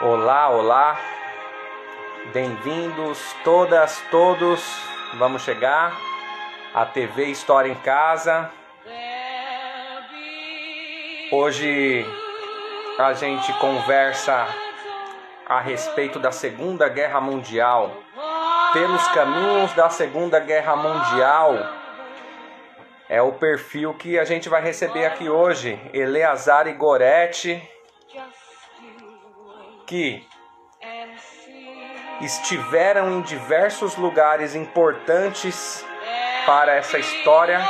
Olá, olá, bem-vindos todas, todos, vamos chegar à TV História em Casa. Hoje a gente conversa a respeito da Segunda Guerra Mundial, pelos caminhos da Segunda Guerra Mundial. É o perfil que a gente vai receber aqui hoje, Eleazar e Gorete, que estiveram em diversos lugares importantes para essa história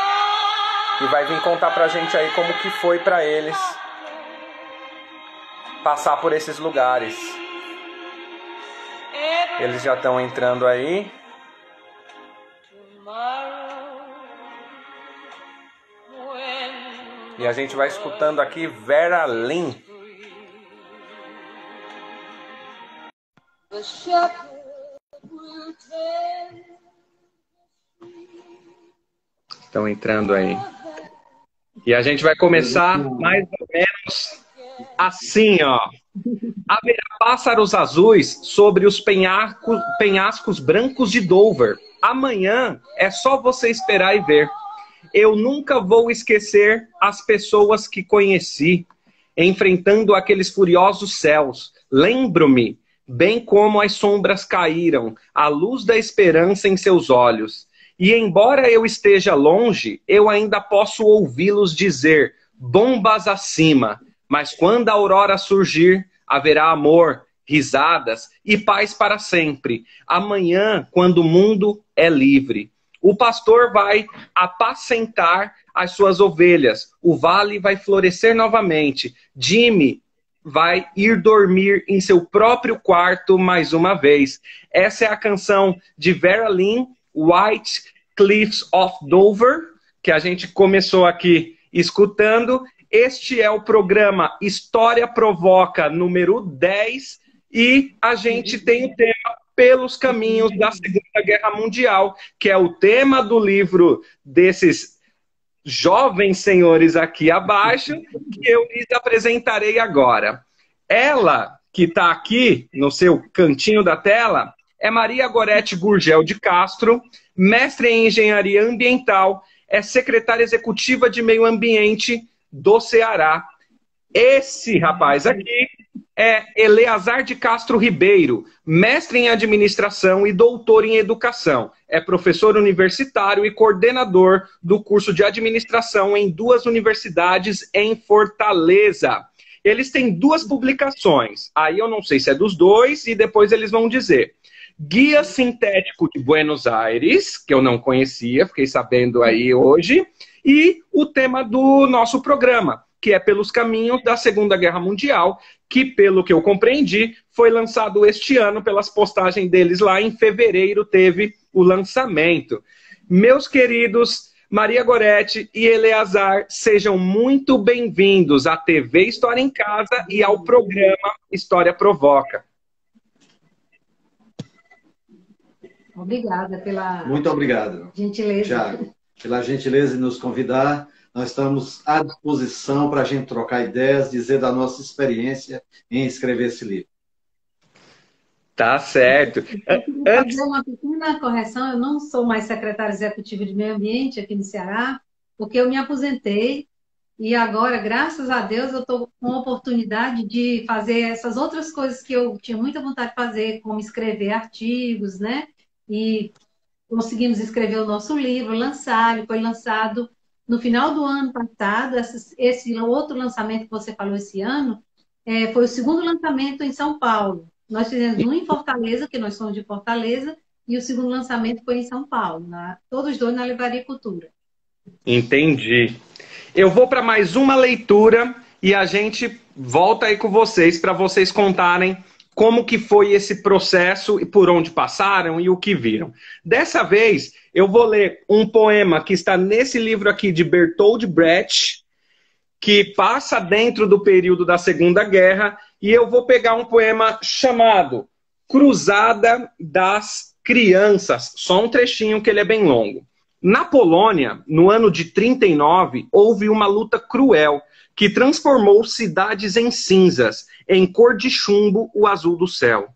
e vai vir contar pra gente aí como que foi pra eles passar por esses lugares. Eles já estão entrando aí. E a gente vai escutando aqui Vera Lynn. Estão entrando aí. E a gente vai começar mais ou menos assim, ó. Haverá pássaros azuis sobre os penhascos brancos de Dover. Amanhã é só você esperar e ver. Eu nunca vou esquecer as pessoas que conheci, enfrentando aqueles furiosos céus. Lembro-me bem como as sombras caíram, a luz da esperança em seus olhos. E embora eu esteja longe, eu ainda posso ouvi-los dizer, bombas acima. Mas quando a aurora surgir, haverá amor, risadas e paz para sempre. Amanhã, quando o mundo é livre. O pastor vai apacentar as suas ovelhas. O vale vai florescer novamente. Jimmy vai ir dormir em seu próprio quarto mais uma vez. Essa é a canção de Vera Lynn, White Cliffs of Dover, que a gente começou aqui escutando. Este é o programa História Provoca número 10 e a gente tem o tema Pelos Caminhos da Segunda Guerra Mundial, que é o tema do livro desses jovens senhores aqui abaixo, que eu lhes apresentarei agora. Ela, que está aqui no seu cantinho da tela, é Maria Gorete Gurgel de Castro, mestre em Engenharia Ambiental, é secretária executiva de Meio Ambiente do Ceará. Esse rapaz aqui é Eleazar de Castro Ribeiro, mestre em administração e doutor em educação. É professor universitário e coordenador do curso de administração em 2 universidades em Fortaleza. Eles têm 2 publicações. Aí eu não sei se é dos 2 e depois eles vão dizer. Guia Sintético de Buenos Aires, que eu não conhecia, fiquei sabendo aí hoje. E o tema do nosso programa, que é Pelos Caminhos da Segunda Guerra Mundial, que, pelo que eu compreendi, foi lançado este ano pelas postagens deles lá em fevereiro, teve o lançamento. Meus queridos Maria Gorete e Eleazar, sejam muito bem-vindos à TV História em Casa e ao programa História Provoca. Obrigada pela Muito obrigado, gentileza. Thiago, pela gentileza de nos convidar. Nós estamos à disposição para a gente trocar ideias, dizer da nossa experiência em escrever esse livro. Tá certo. Eu queria fazer uma pequena correção. Eu não sou mais secretária executiva de Meio Ambiente aqui no Ceará, porque eu me aposentei e agora, graças a Deus, eu estou com a oportunidade de fazer essas outras coisas que eu tinha muita vontade de fazer, como escrever artigos, né? E conseguimos escrever o nosso livro, lançar, ele foi lançado no final do ano passado. Esse outro lançamento que você falou esse ano foi o segundo lançamento em São Paulo. Nós fizemos um em Fortaleza, que nós somos de Fortaleza, e o segundo lançamento foi em São Paulo, todos 2 na Livraria Cultura. Entendi. Eu vou para mais uma leitura e a gente volta aí com vocês para vocês contarem como que foi esse processo e por onde passaram e o que viram. Dessa vez, eu vou ler um poema que está nesse livro aqui de Bertold Brecht, que passa dentro do período da Segunda Guerra, e eu vou pegar um poema chamado Cruzada das Crianças, só um trechinho que ele é bem longo. Na Polônia, no ano de 39, houve uma luta cruel que transformou cidades em cinzas, em cor de chumbo o azul do céu.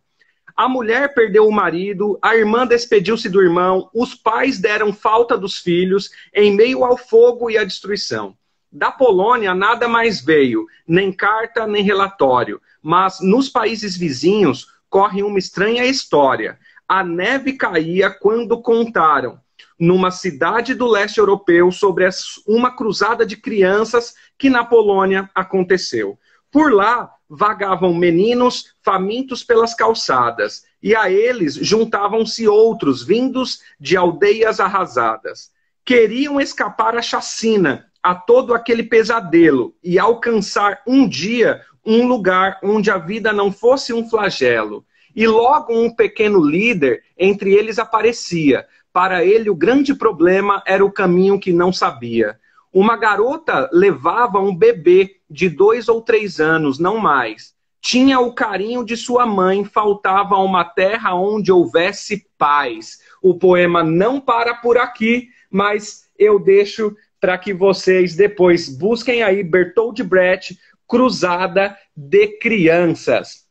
A mulher perdeu o marido, a irmã despediu-se do irmão, os pais deram falta dos filhos, em meio ao fogo e à destruição. Da Polônia nada mais veio, nem carta, nem relatório, mas nos países vizinhos corre uma estranha história. A neve caía quando contaram, numa cidade do leste europeu, sobre uma cruzada de crianças que na Polônia aconteceu. Por lá vagavam meninos famintos pelas calçadas, e a eles juntavam-se outros vindos de aldeias arrasadas. Queriam escapar à chacina, a todo aquele pesadelo, e alcançar um dia um lugar onde a vida não fosse um flagelo. E logo um pequeno líder entre eles aparecia. Para ele o grande problema era o caminho que não sabia. Uma garota levava um bebê de 2 ou 3 anos, não mais. Tinha o carinho de sua mãe, faltava uma terra onde houvesse paz. O poema não para por aqui, mas eu deixo para que vocês depois busquem aí Bertold Brecht, Cruzada de Crianças.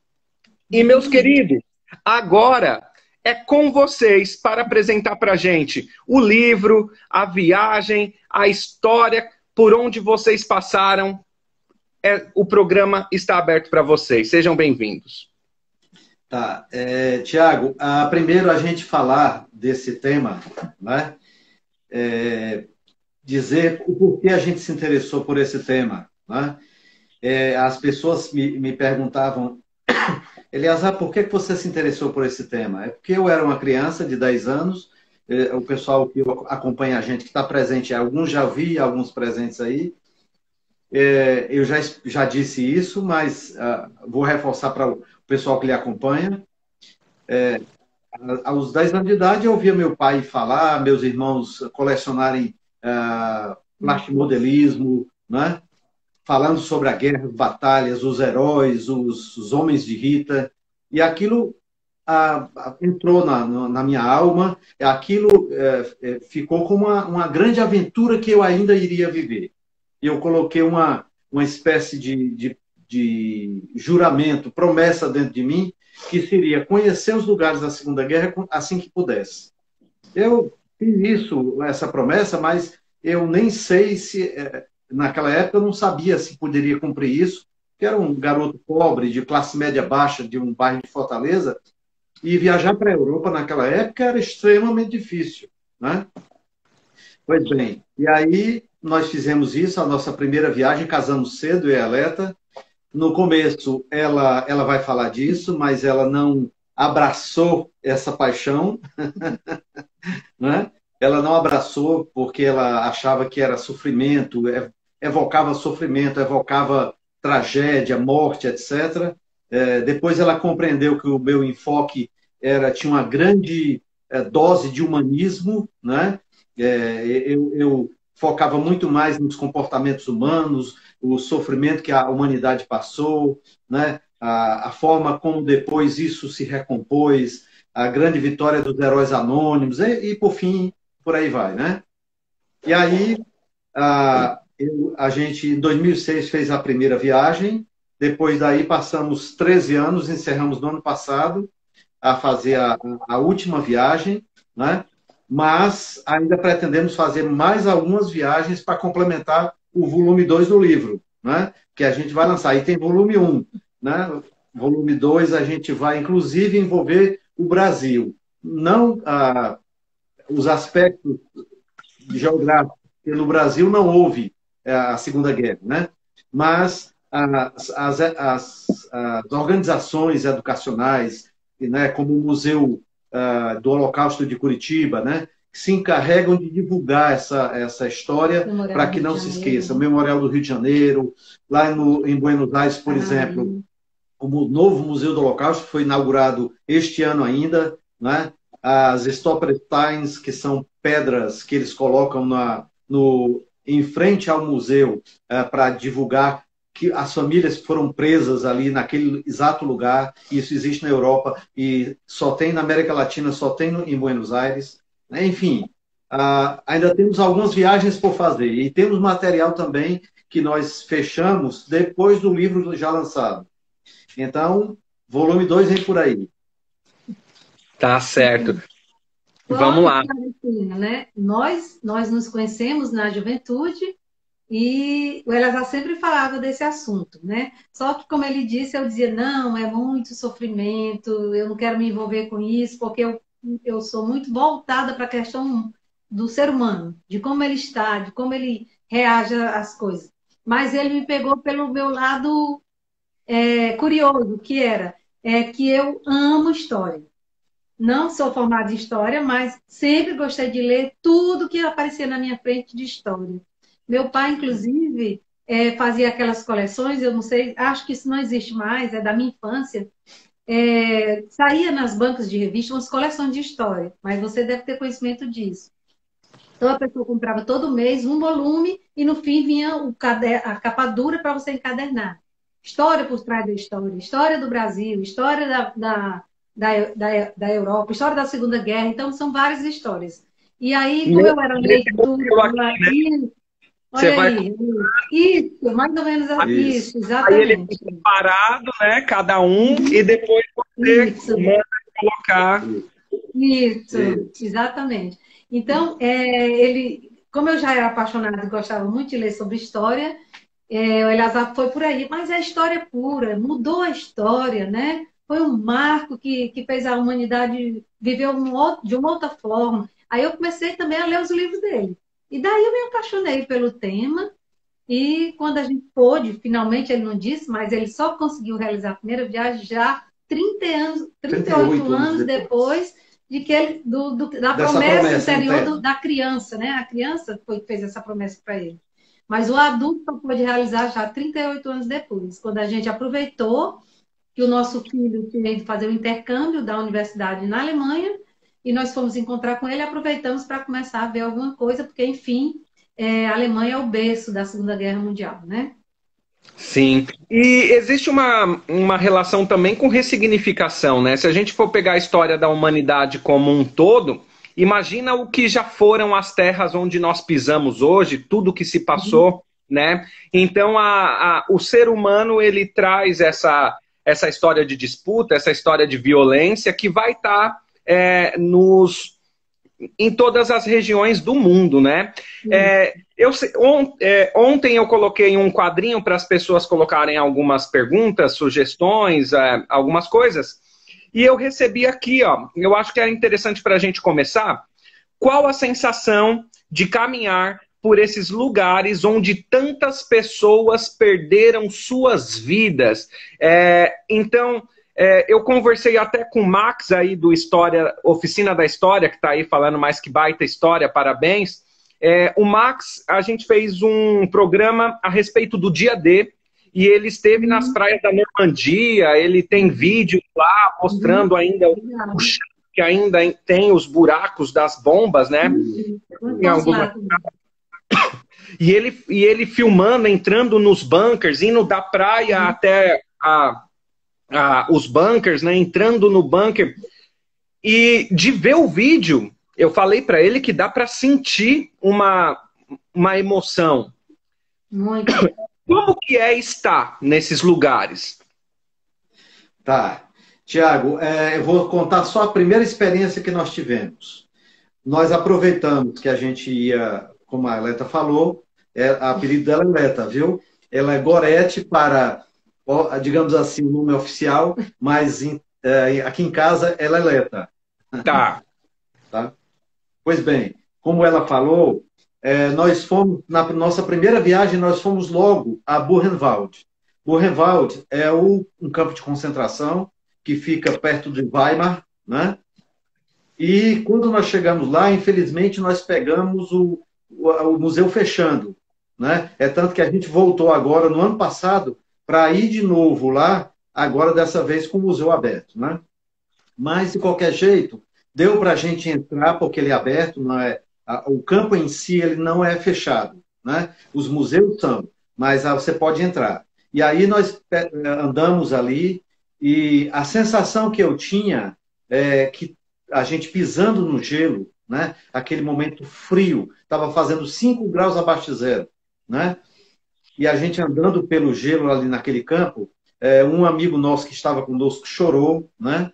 E, meus queridos, agora é com vocês para apresentar para a gente o livro, a viagem, a história, por onde vocês passaram. O programa está aberto para vocês. Sejam bem-vindos. Tá. Tiago, primeiro a gente falar desse tema, né? Dizer o porquê a gente se interessou por esse tema, né? As pessoas me perguntavam, Eleazar, por que você se interessou por esse tema? É porque eu era uma criança de 10 anos, o pessoal que acompanha a gente, que está presente, alguns já vi, alguns presentes aí. Eu já disse isso, mas vou reforçar para o pessoal que lhe acompanha. Aos 10 anos de idade, eu ouvia meu pai falar, meus irmãos colecionarem plastimodelismo, né? Falando sobre a guerra, as batalhas, os heróis, os homens de Rita, e aquilo entrou na minha alma, aquilo ficou como uma grande aventura que eu ainda iria viver. E eu coloquei uma espécie de juramento, promessa dentro de mim, que seria conhecer os lugares da Segunda Guerra assim que pudesse. Eu fiz essa promessa, mas eu nem sei se... Naquela época eu não sabia se poderia cumprir isso, porque era um garoto pobre, de classe média baixa, de um bairro de Fortaleza, e viajar para a Europa naquela época era extremamente difícil, né? Pois bem, e aí nós fizemos isso, a nossa primeira viagem, casamos cedo, eu e a Aleta. No começo ela vai falar disso, mas ela não abraçou essa paixão, né? Ela não abraçou porque ela achava que era sofrimento, evocava sofrimento, evocava tragédia, morte, etc. Depois ela compreendeu que o meu enfoque tinha uma grande dose de humanismo, né? Eu focava muito mais nos comportamentos humanos, o sofrimento que a humanidade passou, né? A forma como depois isso se recompôs, a grande vitória dos heróis anônimos, e por fim, por aí vai, né? E aí, a gente, em 2006, fez a primeira viagem. Depois daí, passamos 13 anos, encerramos no ano passado, a fazer a última viagem, né? Mas ainda pretendemos fazer mais algumas viagens para complementar o volume 2 do livro, né? Que a gente vai lançar. E tem volume 1, né? Volume 2 a gente vai, inclusive, envolver o Brasil. Não... os aspectos geográficos, porque no Brasil não houve a Segunda Guerra, né? Mas as organizações educacionais, né, como o Museu do Holocausto de Curitiba, né, se encarregam de divulgar essa história para que não se esqueça. O Memorial do Rio de Janeiro, lá em Buenos Aires, por exemplo, o novo Museu do Holocausto foi inaugurado este ano ainda, né? As Stolpersteins, que são pedras que eles colocam em frente ao museu para divulgar que as famílias foram presas ali naquele exato lugar. Isso existe na Europa e só tem na América Latina, só tem em Buenos Aires. Enfim, ainda temos algumas viagens por fazer e temos material também que nós fechamos depois do livro já lançado. Então, volume 2 vem por aí. Tá certo. Só Vamos lá. esclarecendo, né? Nós nos conhecemos na juventude e o Elazar sempre falava desse assunto, né? Só que, como ele disse, eu dizia, não, é muito sofrimento, eu não quero me envolver com isso, porque eu sou muito voltada para a questão do ser humano, de como ele está, de como ele reage às coisas. Mas ele me pegou pelo meu lado curioso, que era que eu amo história. Não sou formada em história, mas sempre gostei de ler tudo que aparecia na minha frente de história. Meu pai, inclusive, fazia aquelas coleções, eu não sei, acho que isso não existe mais, é da minha infância. Saía nas bancas de revista umas coleções de história, mas você deve ter conhecimento disso. Então a pessoa comprava todo mês um volume e no fim vinha a capa dura para você encadernar. História por trás da história, história do Brasil, história da Europa, história da Segunda Guerra, então são várias histórias. E aí, como eu era leitura, Você olha vai... aí, isso, mais ou menos isso, Aí ele exatamente. fica parado, né? Cada um, e depois você Isso. manda colocar. Isso, exatamente. Então, como eu já era apaixonada e gostava muito de ler sobre história, o Elazar foi por aí, mas é história pura, mudou a história, né? Foi um marco que fez a humanidade viver de uma outra forma. Aí eu comecei também a ler os livros dele. E daí eu me apaixonei pelo tema. E quando a gente pôde, finalmente ele não disse, mas ele só conseguiu realizar a primeira viagem já 38 anos depois de que ele, da promessa anterior da criança, né? A criança foi que fez essa promessa para ele. Mas o adulto só pôde realizar já 38 anos depois, quando a gente aproveitou que o nosso filho tinha ido fazer o intercâmbio da universidade na Alemanha, e nós fomos encontrar com ele e aproveitamos para começar a ver alguma coisa, porque, enfim, a Alemanha é o berço da Segunda Guerra Mundial, né? Sim. E existe uma relação também com ressignificação, né? Se a gente for pegar a história da humanidade como um todo, imagina o que já foram as terras onde nós pisamos hoje, tudo que se passou, né? Então, o ser humano, ele traz essa história de disputa, essa história de violência que vai estar em todas as regiões do mundo, né? Ontem eu coloquei um quadrinho para as pessoas colocarem algumas perguntas, sugestões, algumas coisas, e eu recebi aqui, ó, eu acho que é interessante para a gente começar. Qual a sensação de caminhar por esses lugares onde tantas pessoas perderam suas vidas? Então, eu conversei até com o Max aí do Oficina da História, que está aí falando mais que baita história, parabéns. O Max, a gente fez um programa a respeito do dia D, e ele esteve nas praias da Normandia, ele tem vídeo lá mostrando ainda o chão, que ainda tem os buracos das bombas, né? E ele filmando, entrando nos bunkers, indo da praia até os bunkers, né? Entrando no bunker. E de ver o vídeo, eu falei para ele que dá para sentir uma emoção. Muito. Como que estar nesses lugares? Tá. Tiago, eu vou contar só a primeira experiência que nós tivemos. Nós aproveitamos que a gente ia, como a Leta falou, o apelido dela é Leta, viu? Ela é Gorete para, digamos assim, o nome oficial, mas aqui em casa ela é Leta. Tá. Tá? Pois bem, como ela falou, nós fomos, na nossa primeira viagem, nós fomos logo a Buchenwald. Buchenwald é um campo de concentração que fica perto de Weimar, né? E quando nós chegamos lá, infelizmente, nós pegamos o museu fechando, né? É tanto que a gente voltou agora, no ano passado, para ir de novo lá, agora dessa vez com o museu aberto, né? Mas, de qualquer jeito, deu para a gente entrar, porque ele é aberto, não é, o campo em si ele não é fechado, né? Os museus são, mas você pode entrar. E aí nós andamos ali, e a sensação que eu tinha é que a gente pisando no gelo, né? Aquele momento frio, estava fazendo 5 graus abaixo de zero, né? e a gente andando pelo gelo ali naquele campo, um amigo nosso que estava conosco chorou, né?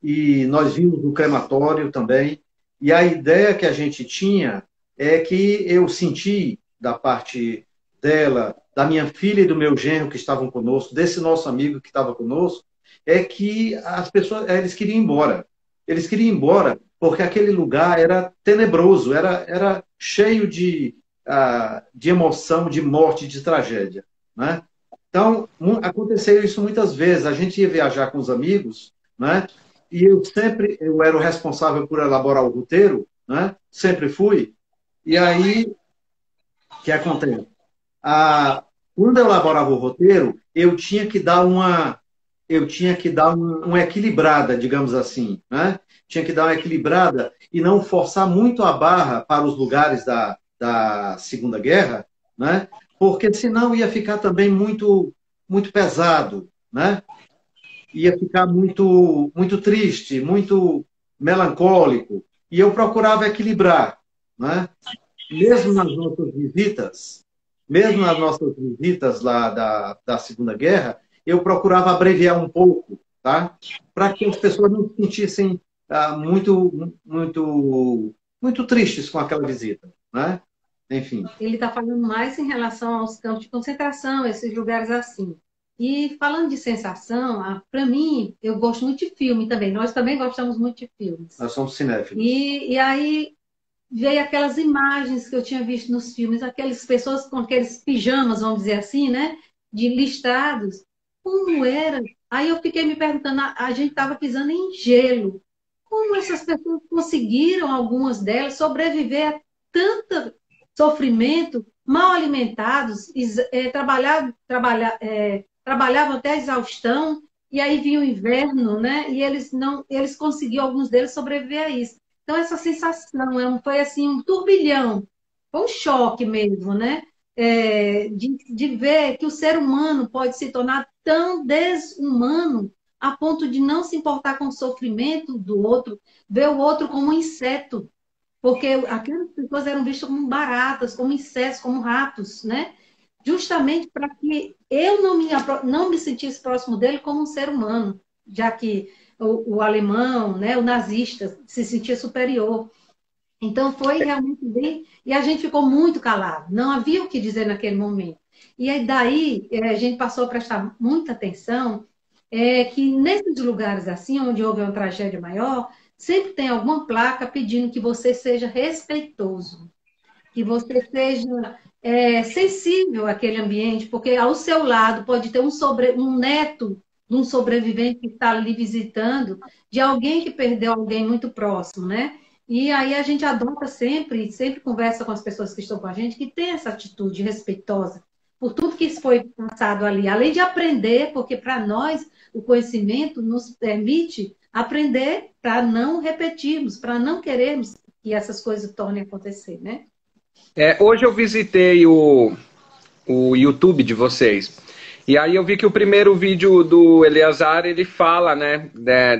E nós vimos o crematório também. E a ideia que a gente tinha é que eu senti da parte dela, da minha filha e do meu genro que estavam conosco, desse nosso amigo que estava conosco, é que as pessoas, eles queriam ir embora. Eles queriam ir embora porque aquele lugar era tenebroso, era cheio de emoção, de morte, de tragédia, né? Então, aconteceu isso muitas vezes. A gente ia viajar com os amigos, né? E eu era o responsável por elaborar o roteiro, né? Sempre fui. E aí, o que acontece? Quando eu elaborava o roteiro, eu tinha que dar uma equilibrada, digamos assim, né? Tinha que dar uma equilibrada e não forçar muito a barra para os lugares da Segunda Guerra, né? Porque senão ia ficar também muito pesado, né? Ia ficar muito triste, muito melancólico. E eu procurava equilibrar, né? Mesmo nas nossas visitas, mesmo nas nossas visitas lá da Segunda Guerra, eu procurava abreviar um pouco, tá? Para que as pessoas não se sentissem muito tristes com aquela visita, né? Enfim. Ele está falando mais em relação aos campos de concentração, esses lugares assim. E falando de sensação, para mim, eu gosto muito de filme também. Nós também gostamos muito de filmes. Nós somos cinéfilos. E aí veio aquelas imagens que eu tinha visto nos filmes, aquelas pessoas com aqueles pijamas, vamos dizer assim, né? De listrados. Como era? Aí eu fiquei me perguntando, a gente estava pisando em gelo. Como essas pessoas conseguiram, algumas delas, sobreviver a tanto sofrimento, mal alimentados, trabalhavam até a exaustão, e aí vinha o inverno, né? E eles conseguiam, alguns deles, sobreviver a isso. Então, essa sensação foi assim, um turbilhão, foi um choque mesmo, né? De ver que o ser humano pode se tornar tão desumano a ponto de não se importar com o sofrimento do outro, ver o outro como um inseto, porque aquelas pessoas eram vistas como baratas, como insetos, como ratos, né? Justamente para que eu não me sentisse próximo dele como um ser humano, já que o alemão, né, o nazista, se sentia superior. Então, foi realmente bem... E a gente ficou muito calado, não havia o que dizer naquele momento. E aí, daí, a gente passou a prestar muita atenção que nesses lugares assim, onde houve uma tragédia maior, sempre tem alguma placa pedindo que você seja respeitoso, que você seja sensível àquele ambiente, porque ao seu lado pode ter um neto de um sobrevivente que está ali visitando, de alguém que perdeu alguém muito próximo, né? E aí a gente adota sempre conversa com as pessoas que estão com a gente, que tem essa atitude respeitosa por tudo que foi passado ali, além de aprender, porque para nós o conhecimento nos permite aprender para não repetirmos, para não querermos que essas coisas tornem a acontecer, né? Hoje eu visitei o YouTube de vocês. E aí eu vi que o primeiro vídeo do Eleazar, ele fala, né,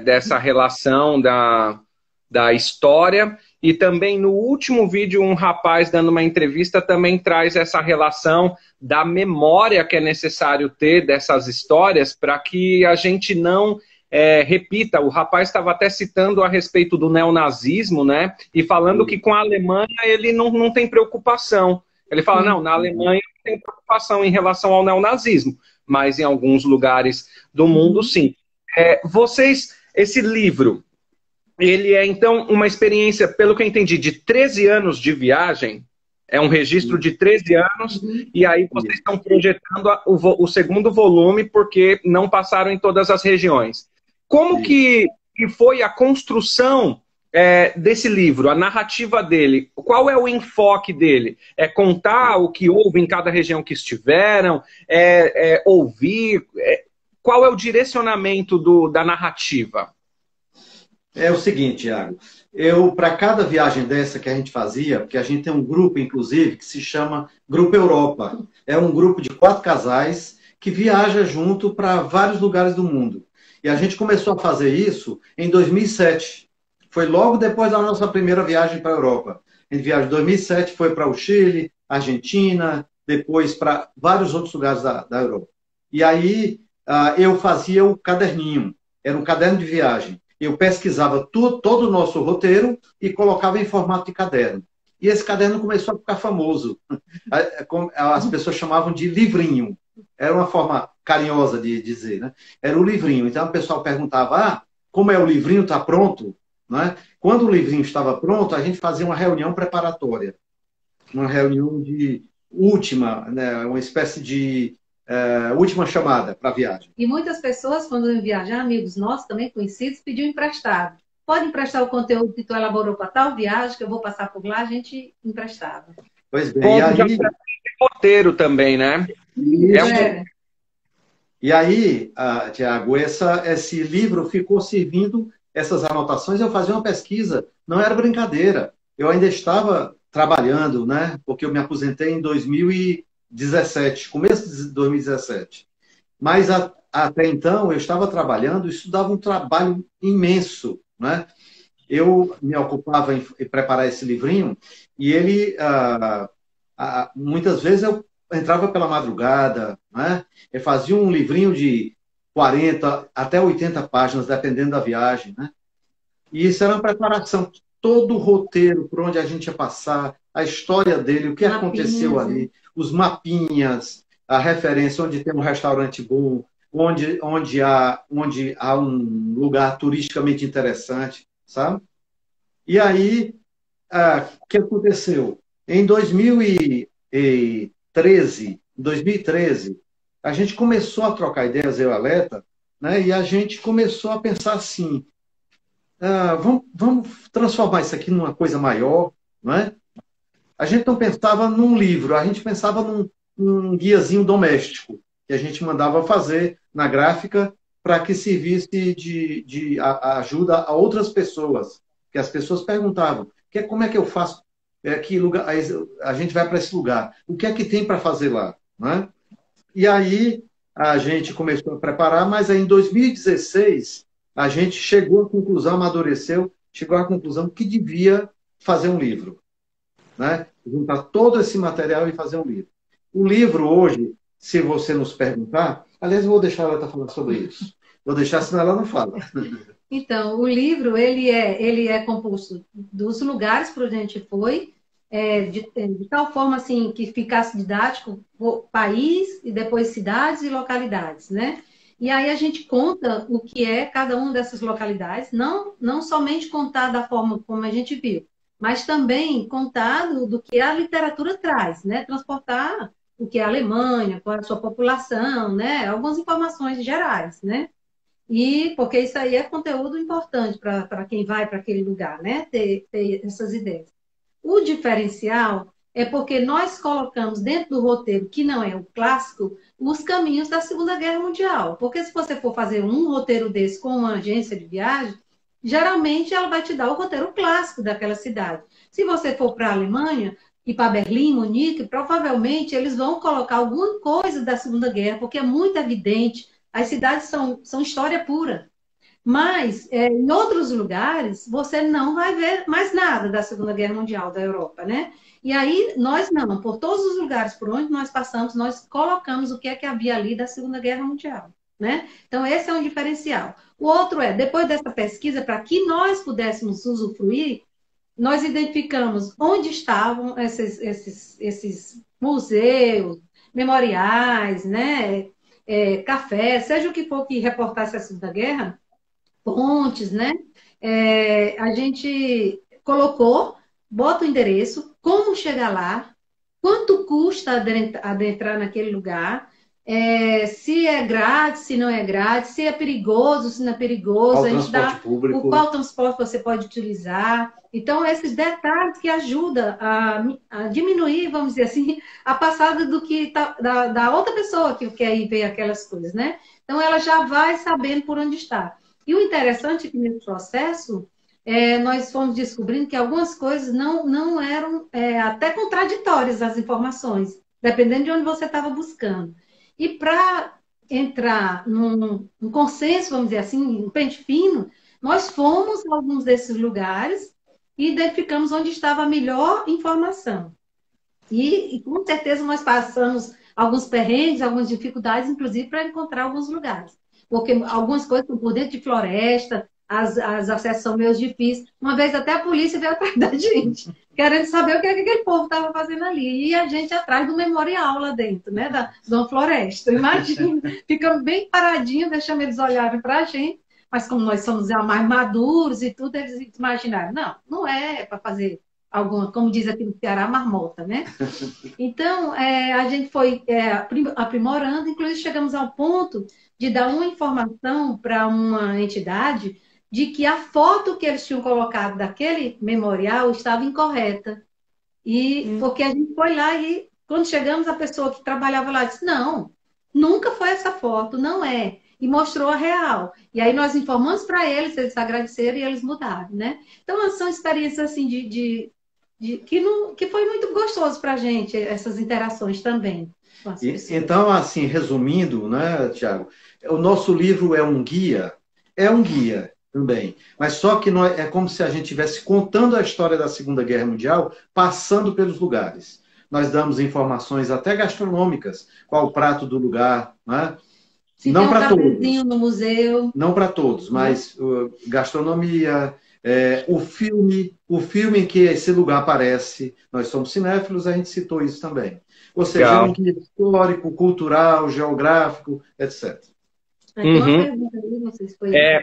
dessa relação da história. E também no último vídeo, um rapaz dando uma entrevista também traz essa relação da memória que é necessário ter dessas histórias para que a gente não repita. O rapaz estava até citando a respeito do neonazismo, né? E falando que com a Alemanha ele não tem preocupação. Ele fala, não, na Alemanha não tem preocupação em relação ao neonazismo, mas em alguns lugares do mundo, sim. Esse livro, ele é, então, uma experiência, pelo que eu entendi, de 13 anos de viagem. É um registro de 13 anos, e aí vocês estão projetando o segundo volume, porque não passaram em todas as regiões. Como que foi a construção desse livro, a narrativa dele? Qual é o enfoque dele? É contar o que houve em cada região que estiveram? Ouvir? Qual é o direcionamento da narrativa? É o seguinte, Iago, para cada viagem dessa que a gente fazia, porque a gente tem um grupo, inclusive, que se chama Grupo Europa. É um grupo de 4 casais que viaja junto para vários lugares do mundo. E a gente começou a fazer isso em 2007. Foi logo depois da nossa primeira viagem para a Europa. A gente viajou em 2007, foi para o Chile, Argentina, depois para vários outros lugares da Europa. E aí eu fazia o caderninho, era um caderno de viagem. Eu pesquisava todo o nosso roteiro e colocava em formato de caderno. E esse caderno começou a ficar famoso. As pessoas chamavam de livrinho. Era uma forma carinhosa de dizer, né? Era o livrinho. Então, o pessoal perguntava, como é o livrinho, está pronto? Né? Quando o livrinho estava pronto, a gente fazia uma reunião preparatória. Uma reunião de última, né? Uma espécie de última chamada para a viagem. E muitas pessoas, quando iam viajar, amigos nossos, também conhecidos, pediam emprestado. Pode emprestar o conteúdo que tu elaborou para tal viagem, que eu vou passar por lá, a gente emprestava. Pois bem, e aí... roteiro também, né? E aí, Tiago, esse livro ficou servindo essas anotações. Eu fazia uma pesquisa, não era brincadeira. Eu ainda estava trabalhando, né? Porque eu me aposentei em 2017, começo de 2017. Mas até então eu estava trabalhando, isso dava um trabalho imenso, né? Eu me ocupava em preparar esse livrinho e ele, muitas vezes eu entrava pela madrugada, né? Eu fazia um livrinho de 40 até 80 páginas, dependendo da viagem, né? E isso era uma preparação, todo o roteiro, por onde a gente ia passar, a história dele, o que aconteceu ali, os mapinhas, a referência, onde tem um restaurante bom, onde há um lugar turisticamente interessante, sabe? E aí, o que aconteceu? Em 2013, a gente começou a trocar ideias, eu e a Leta, né? E a gente começou a pensar assim, vamos transformar isso aqui numa coisa maior, não é? A gente não pensava num livro, a gente pensava num guiazinho doméstico, que a gente mandava fazer na gráfica para que servisse de ajuda a outras pessoas. Que as pessoas perguntavam, como é que eu faço? Que lugar, a gente vai para esse lugar. O que é que tem para fazer lá? Né? E aí a gente começou a preparar, mas aí, em 2016 a gente chegou à conclusão, amadureceu, chegou à conclusão que devia fazer um livro. Né? Juntar todo esse material e fazer um livro. O livro hoje, se você nos perguntar, aliás, eu vou deixar ela falar sobre isso. Vou deixar, senão ela não fala. Então, o livro, ele é composto dos lugares para onde a gente foi, de tal forma assim, que ficasse didático, país, e depois cidades e localidades, né? E aí a gente conta o que é cada uma dessas localidades, não somente contar da forma como a gente viu, mas também contar do que a literatura traz, né? Transportar o que é a Alemanha, qual é a sua população, né? Algumas informações gerais, né? E porque isso aí é conteúdo importante para quem vai para aquele lugar, né? Ter essas ideias. O diferencial é porque nós colocamos dentro do roteiro, que não é o clássico, os caminhos da Segunda Guerra Mundial. Porque se você for fazer um roteiro desse com uma agência de viagem, geralmente ela vai te dar o roteiro clássico daquela cidade. Se você for para a Alemanha e para Berlim, Munique, provavelmente eles vão colocar alguma coisa da Segunda Guerra, porque é muito evidente. As cidades são história pura. Mas, em outros lugares, você não vai ver mais nada da Segunda Guerra Mundial da Europa, né? E aí, nós não. Por todos os lugares por onde nós passamos, nós colocamos o que é que havia ali da Segunda Guerra Mundial, né? Então, esse é um diferencial. O outro depois dessa pesquisa, para que nós pudéssemos usufruir, nós identificamos onde estavam esses museus, memoriais, né? Café, seja o que for que reportasse a Segunda Guerra, pontes, né? A gente colocou, bota o endereço, como chegar lá, quanto custa adentrar naquele lugar, se é grátis, se não é grátis, se é perigoso, se não é perigoso, qual a gente dá público. qual transporte você pode utilizar. Então, esses detalhes que ajudam a diminuir, vamos dizer assim, a passada do que da outra pessoa que quer ir ver aquelas coisas, né? Então, ela já vai sabendo por onde está. E o interessante é que nesse processo, nós fomos descobrindo que algumas coisas não eram até contraditórias as informações, dependendo de onde você estava buscando. E para entrar num consenso, vamos dizer assim, um pente fino, nós fomos a alguns desses lugares e identificamos onde estava a melhor informação. E com certeza nós passamos alguns perrengues, algumas dificuldades, inclusive para encontrar alguns lugares. Porque algumas coisas estão por dentro de floresta, as acessos são meio difíceis. Uma vez até a polícia veio atrás da gente, querendo saber o que, é que aquele povo estava fazendo ali. E a gente atrás do memorial lá dentro, né, de uma floresta. Imagina, ficamos bem paradinhos, deixamos eles olharem para a gente, mas como nós somos já mais maduros e tudo, eles imaginaram, não, não é para fazer alguma, como diz aqui no Ceará, marmota, né? Então, a gente foi aprimorando, inclusive chegamos ao ponto de dar uma informação para uma entidade de que a foto que eles tinham colocado daquele memorial estava incorreta. E porque a gente foi lá e, quando chegamos, a pessoa que trabalhava lá disse, não, nunca foi essa foto, não é. E mostrou a real. E aí nós informamos para eles, eles agradeceram e eles mudaram, né? Então, são experiências assim que foi muito gostoso para a gente, essas interações também. Então, assim, resumindo, né, Tiago, o nosso livro é um guia também, mas só que é como se a gente estivesse contando a história da Segunda Guerra Mundial, passando pelos lugares. Nós damos informações até gastronômicas, qual o prato do lugar, né? Se não para todos. No museu. Não para todos, mas gastronomia, o filme em que esse lugar aparece, nós somos cinéfilos, a gente citou isso também. Ou seja, é um guia histórico, cultural, geográfico, etc. Uhum.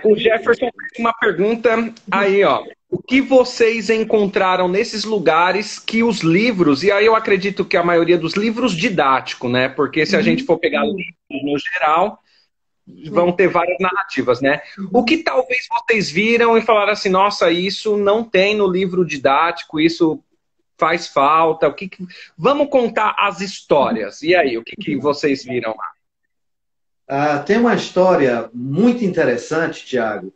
O Jefferson fez uma pergunta aí, ó. O que vocês encontraram nesses lugares que os livros, e aí eu acredito que a maioria dos livros didáticos, né? Porque se a gente for pegar livros no geral, vão ter várias narrativas, né? O que talvez vocês viram e falaram assim, nossa, isso não tem no livro didático, isso faz falta. Vamos contar as histórias. E aí, o que vocês viram lá? Tem uma história muito interessante, Tiago,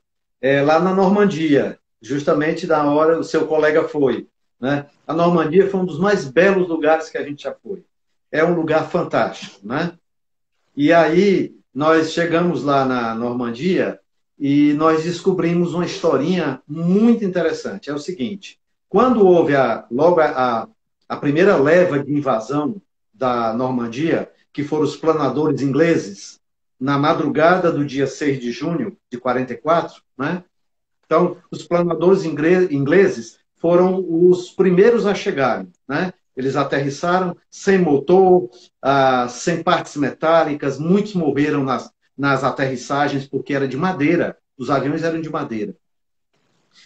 lá na Normandia, justamente na hora o seu colega foi, né? A Normandia foi um dos mais belos lugares que a gente já foi. É um lugar fantástico, né? E aí nós chegamos lá na Normandia e nós descobrimos uma historinha muito interessante. É o seguinte, quando houve logo a primeira leva de invasão da Normandia, que foram os planadores ingleses, na madrugada do dia 6 de junho de 44, né? Então, os planadores ingleses foram os primeiros a chegarem, né? Eles aterrissaram sem motor, sem partes metálicas, muitos morreram nas aterrissagens porque era de madeira, os aviões eram de madeira.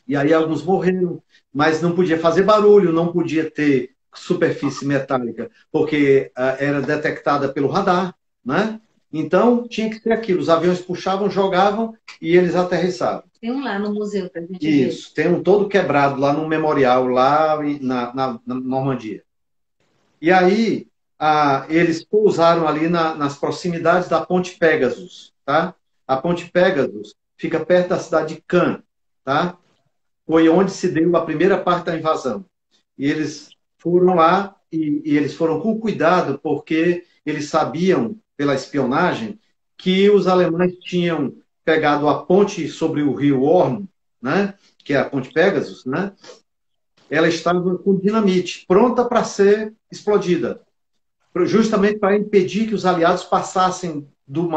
E aí alguns morreram, mas não podia fazer barulho, não podia ter superfície metálica, porque era detectada pelo radar, né? Então, tinha que ter aquilo. Os aviões puxavam, jogavam e eles aterrissavam. Tem um lá no museu para a gente ver. Isso, tem um todo quebrado lá no memorial, lá na Normandia. E aí, eles pousaram ali nas proximidades da Ponte Pegasus, tá? A Ponte Pegasus fica perto da cidade de Caen, tá? Foi onde se deu a primeira parte da invasão. E eles foram lá e eles foram com cuidado porque eles sabiam pela espionagem, que os alemães tinham pegado a ponte sobre o rio Orne, né, que é a Ponte Pegasus, né, ela estava com dinamite, pronta para ser explodida, justamente para impedir que os aliados passassem do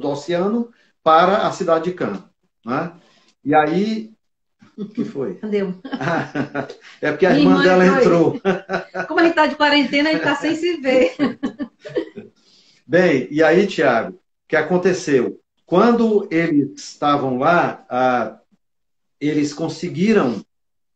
oceano para a cidade de Caen. Né? E aí, o que foi? Deu. É porque a irmã dela entrou. Como a gente está de quarentena, a gente está sem se ver. Bem, e aí, Tiago, o que aconteceu? Quando eles estavam lá, eles conseguiram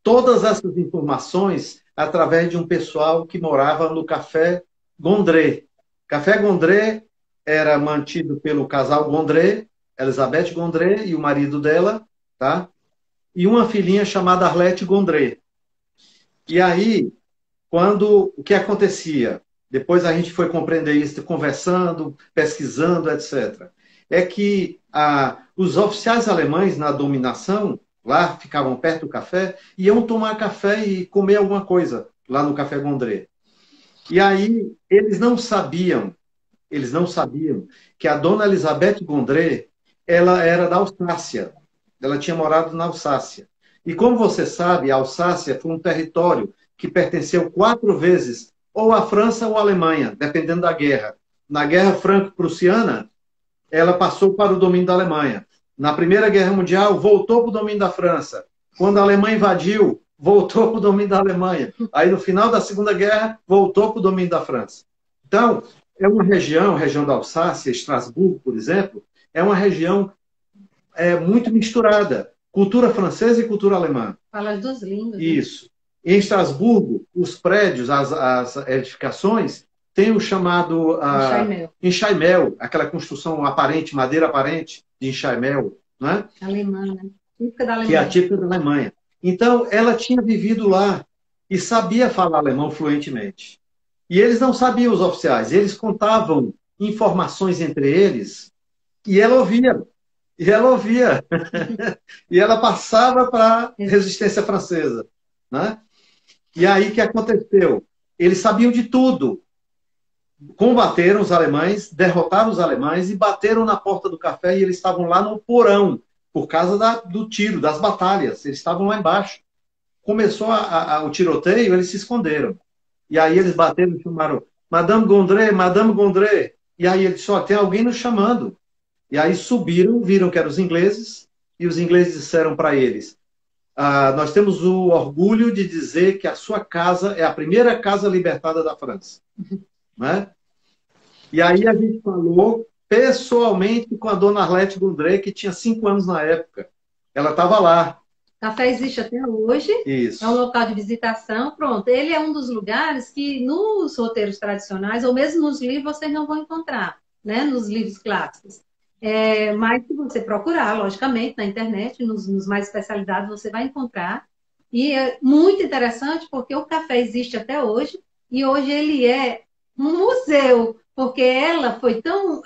todas essas informações através de um pessoal que morava no Café Gondré. Café Gondré era mantido pelo casal Gondré, Elizabeth Gondré e o marido dela, tá? E uma filhinha chamada Arlette Gondré. E aí, o que acontecia? Depois a gente foi compreender isso conversando, pesquisando, etc. É que os oficiais alemães na dominação, lá ficavam perto do café, iam tomar café e comer alguma coisa lá no Café Gondré. E aí eles não sabiam que a dona Elizabeth Gondré, ela era da Alsácia. Ela tinha morado na Alsácia. E como você sabe, a Alsácia foi um território que pertenceu 4 vezes ou a França ou a Alemanha, dependendo da guerra. Na Guerra Franco-Prussiana, ela passou para o domínio da Alemanha. Na Primeira Guerra Mundial, voltou para o domínio da França. Quando a Alemanha invadiu, voltou para o domínio da Alemanha. Aí, no final da Segunda Guerra, voltou para o domínio da França. Então, é uma região, a região da Alsácia, Estrasburgo, por exemplo, é uma região muito misturada. Cultura francesa e cultura alemã. Fala as duas línguas. Isso. Em Estrasburgo, os prédios, as edificações, têm o chamado enxaimel, aquela construção aparente, madeira aparente de enxaimel, né? Alemã, né? Típica da Alemanha. Que é a típica da Alemanha. Então, ela tinha vivido lá e sabia falar alemão fluentemente. E eles não sabiam, os oficiais. Eles contavam informações entre eles e ela ouvia. E ela ouvia. E ela passava para a resistência francesa, né? E aí o que aconteceu? Eles sabiam de tudo. Combateram os alemães, derrotaram os alemães e bateram na porta do café e eles estavam lá no porão, por causa do tiro, das batalhas. Eles estavam lá embaixo. Começou o tiroteio, eles se esconderam. E aí eles bateram e chamaram Madame Gondry, Madame Gondry. E aí ele disse, tem alguém nos chamando. E aí subiram, viram que eram os ingleses, e os ingleses disseram para eles, nós temos o orgulho de dizer que a sua casa é a primeira casa libertada da França. Né? E aí a gente falou pessoalmente com a dona Arlette Gondry, que tinha 5 anos na época. Ela estava lá. O café existe até hoje. Isso. É um local de visitação. Pronto. Ele é um dos lugares que nos roteiros tradicionais, ou mesmo nos livros, vocês não vão encontrar, né? Nos livros clássicos. Mas se você procurar, logicamente, na internet, nos mais especializados, você vai encontrar. E é muito interessante porque o café existe até hoje e hoje ele é um museu, porque ela foi tão...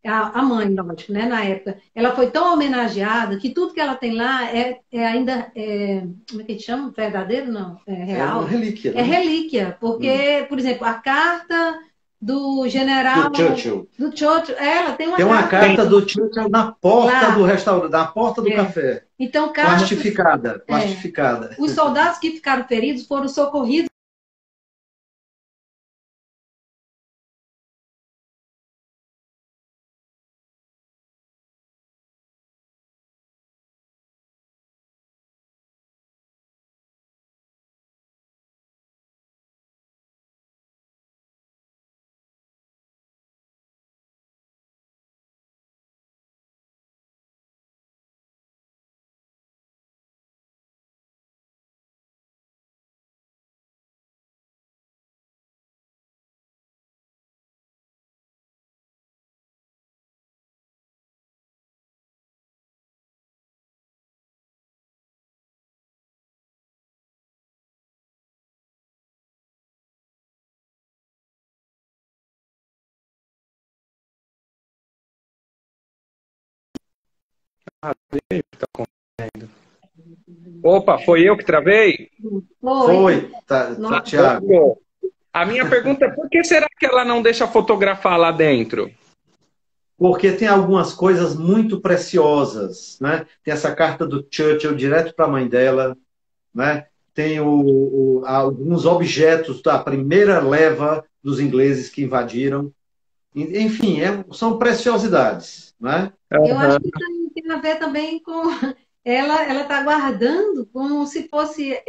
a mãe, lógico, né, na época, ela foi tão homenageada que tudo que ela tem lá ainda... como é que a gente chama? Verdadeiro? Não, real. É uma relíquia. Né? É relíquia, porque, por exemplo, a carta... do general... Do Churchill. Ela tem tem uma carta do Churchill na porta do restaurante, na porta do café. Então, plastificada. Os soldados que ficaram feridos foram socorridos. Opa, foi eu que travei? Foi. Tá, Tiago. A minha pergunta é, por que será que ela não deixa fotografar lá dentro? Porque tem algumas coisas muito preciosas, né? Tem essa carta do Churchill direto para a mãe dela, né? Tem alguns objetos da primeira leva dos ingleses que invadiram. Enfim, são preciosidades, né? Eu acho que tem a ver também com... Ela está guardando como se fosse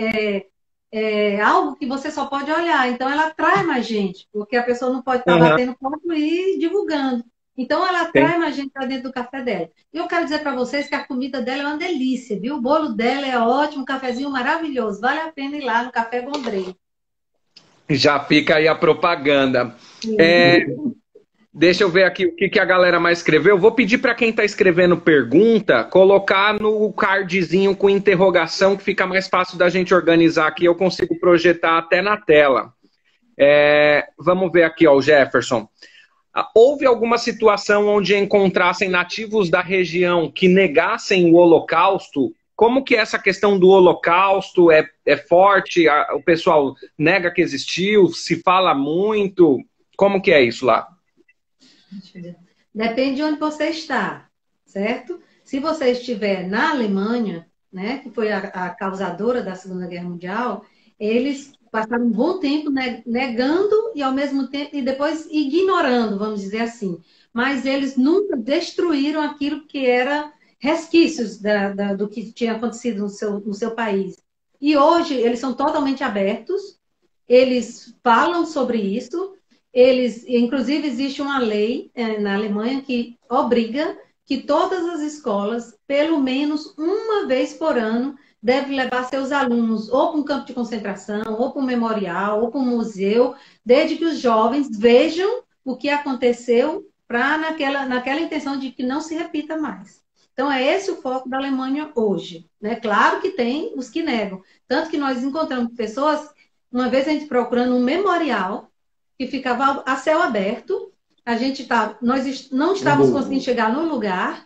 algo que você só pode olhar. Então, ela atrai mais gente, porque a pessoa não pode estar batendo foto e divulgando. Então, ela atrai mais gente para dentro do café dela. E eu quero dizer para vocês que a comida dela é uma delícia, viu? O bolo dela é ótimo, um cafezinho maravilhoso. Vale a pena ir lá no Café Gondry. Já fica aí a propaganda. Deixa eu ver aqui o que a galera mais escreveu. Vou pedir para quem está escrevendo pergunta, colocar no cardzinho com interrogação, que fica mais fácil da gente organizar aqui. Eu consigo projetar até na tela. Vamos ver aqui, ó, o Jefferson. Houve alguma situação onde encontrassem nativos da região que negassem o Holocausto? Como que é essa questão do Holocausto é forte? O pessoal nega que existiu? Se fala muito? Como que é isso lá? Depende de onde você está, certo? Se você estiver na Alemanha, né, que foi a causadora da Segunda Guerra Mundial, eles passaram um bom tempo negando e ao mesmo tempo e depois ignorando, vamos dizer assim. Mas eles nunca destruíram aquilo que era resquícios do que tinha acontecido no seu país. E hoje eles são totalmente abertos, eles falam sobre isso, inclusive existe uma lei na Alemanha que obriga que todas as escolas, pelo menos uma vez por ano, devem levar seus alunos ou para um campo de concentração, ou para um memorial, ou para um museu, desde que os jovens vejam o que aconteceu para naquela intenção de que não se repita mais. Então, é esse o foco da Alemanha hoje. Né? Claro que tem os que negam. Tanto que nós encontramos pessoas, uma vez a gente procurando um memorial, que ficava a céu aberto, nós não estávamos conseguindo chegar no lugar,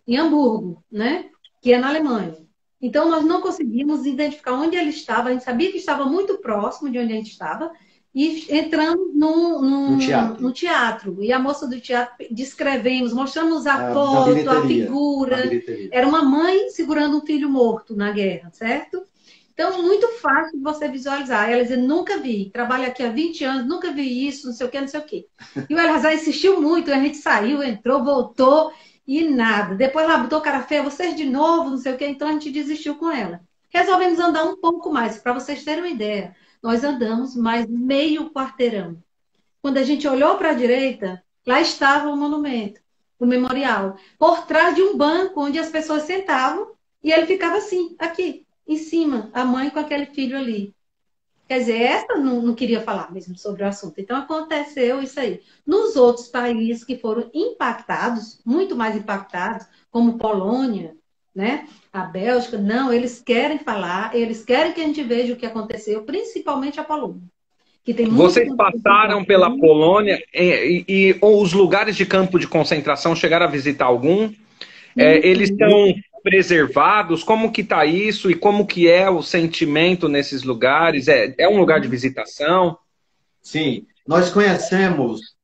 em Hamburgo, né? Que é na Alemanha. Então, nós não conseguimos identificar onde ele estava, a gente sabia que estava muito próximo de onde a gente estava, e entramos no teatro. E a moça do teatro descrevemos, mostramos a foto, a figura. Era uma mãe segurando um filho morto na guerra, certo? Então, muito fácil de você visualizar. Ela dizia, nunca vi, trabalho aqui há 20 anos, nunca vi isso, não sei o quê, não sei o quê. E o Elazar insistiu muito, a gente saiu, entrou, voltou, e nada. Depois ela botou cara feia, vocês de novo, não sei o quê, então a gente desistiu com ela. Resolvemos andar um pouco mais, para vocês terem uma ideia. Nós andamos mais meio quarteirão. Quando a gente olhou para a direita, lá estava o monumento, o memorial, por trás de um banco onde as pessoas sentavam, e ele ficava assim, aqui, em cima, a mãe com aquele filho ali. Quer dizer, essa não queria falar mesmo sobre o assunto. Então, aconteceu isso aí. Nos outros países que foram impactados, muito mais impactados, como Polônia, né? A Bélgica, não, eles querem falar, eles querem que a gente veja o que aconteceu, principalmente a Polônia. Que tem Vocês passaram pela Polônia e os lugares de campo de concentração, chegaram a visitar algum? Eles estão preservados? Como que está isso? E como que é o sentimento nesses lugares? É um lugar de visitação? Sim, nós conhecemos,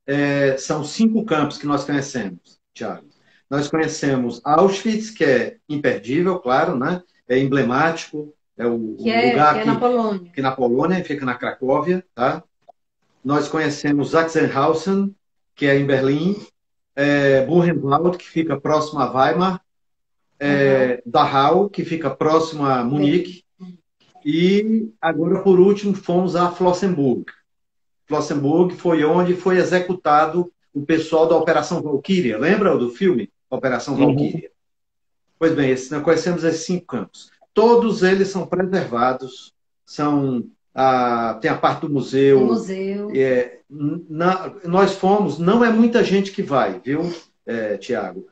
são 5 campos que nós conhecemos, Thiago. Nós conhecemos Auschwitz, que é imperdível, claro, né? É emblemático, é o lugar na Polônia. Que na Polônia, fica na Cracóvia, tá? Nós conhecemos Sachsenhausen, que é em Berlim, Buchenwald, que fica próximo a Weimar, Dachau, que fica próximo a Munique, e agora, por último, fomos a Flossenburg. Flossenburg foi onde foi executado o pessoal da Operação Valkyria. Lembra do filme Operação Valkyria? Pois bem, nós conhecemos esses 5 campos. Todos eles são preservados, tem a parte do museu. Nós fomos, não é muita gente que vai, viu, Tiago?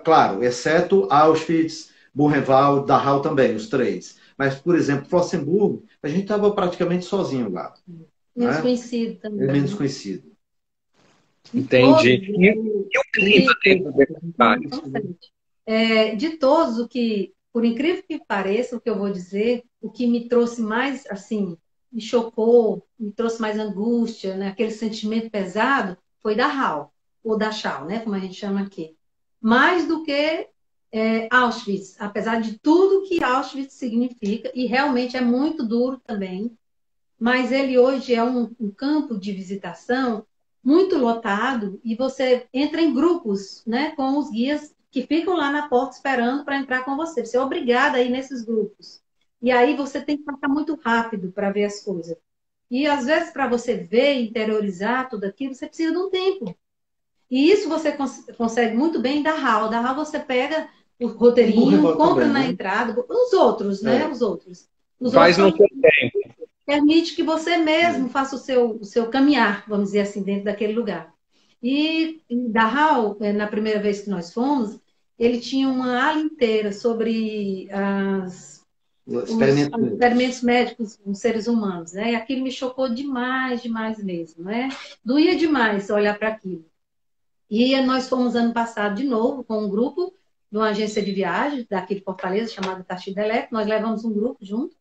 Claro, exceto Auschwitz, Buchenwald, Dachau também, os 3. Mas, por exemplo, Flossenburg, a gente estava praticamente sozinho lá. Menos conhecido também. Menos conhecido. Entendi. E o clima dentro de todos, por incrível que pareça, o que eu vou dizer, o que me trouxe mais, assim, me chocou, me trouxe mais angústia, né? Aquele sentimento pesado, foi Dachau, ou Dachau, né? Como a gente chama aqui. Mais do que Auschwitz, apesar de tudo que Auschwitz significa, e realmente é muito duro também, mas ele hoje é um campo de visitação muito lotado, e você entra em grupos, né, com os guias que ficam lá na porta esperando para entrar com você. Você é obrigada a ir nesses grupos. E aí você tem que passar muito rápido para ver as coisas. E às vezes, para você ver e interiorizar tudo aquilo, você precisa de um tempo. E isso você consegue muito bem em Dachau. Dachau você pega o roteirinho, compra também, na entrada, os outros, né? Os outros. Faz no seu tempo. Permite que você mesmo faça o seu caminhar, vamos dizer assim, dentro daquele lugar. E em Dachau, na primeira vez que nós fomos, ele tinha uma ala inteira sobre os experimentos médicos com seres humanos, né? E aquilo me chocou demais, demais mesmo, né? Doía demais olhar para aquilo. E nós fomos ano passado de novo com um grupo de uma agência de viagem daqui de Fortaleza, chamada Taxidelec. Nós levamos um grupo junto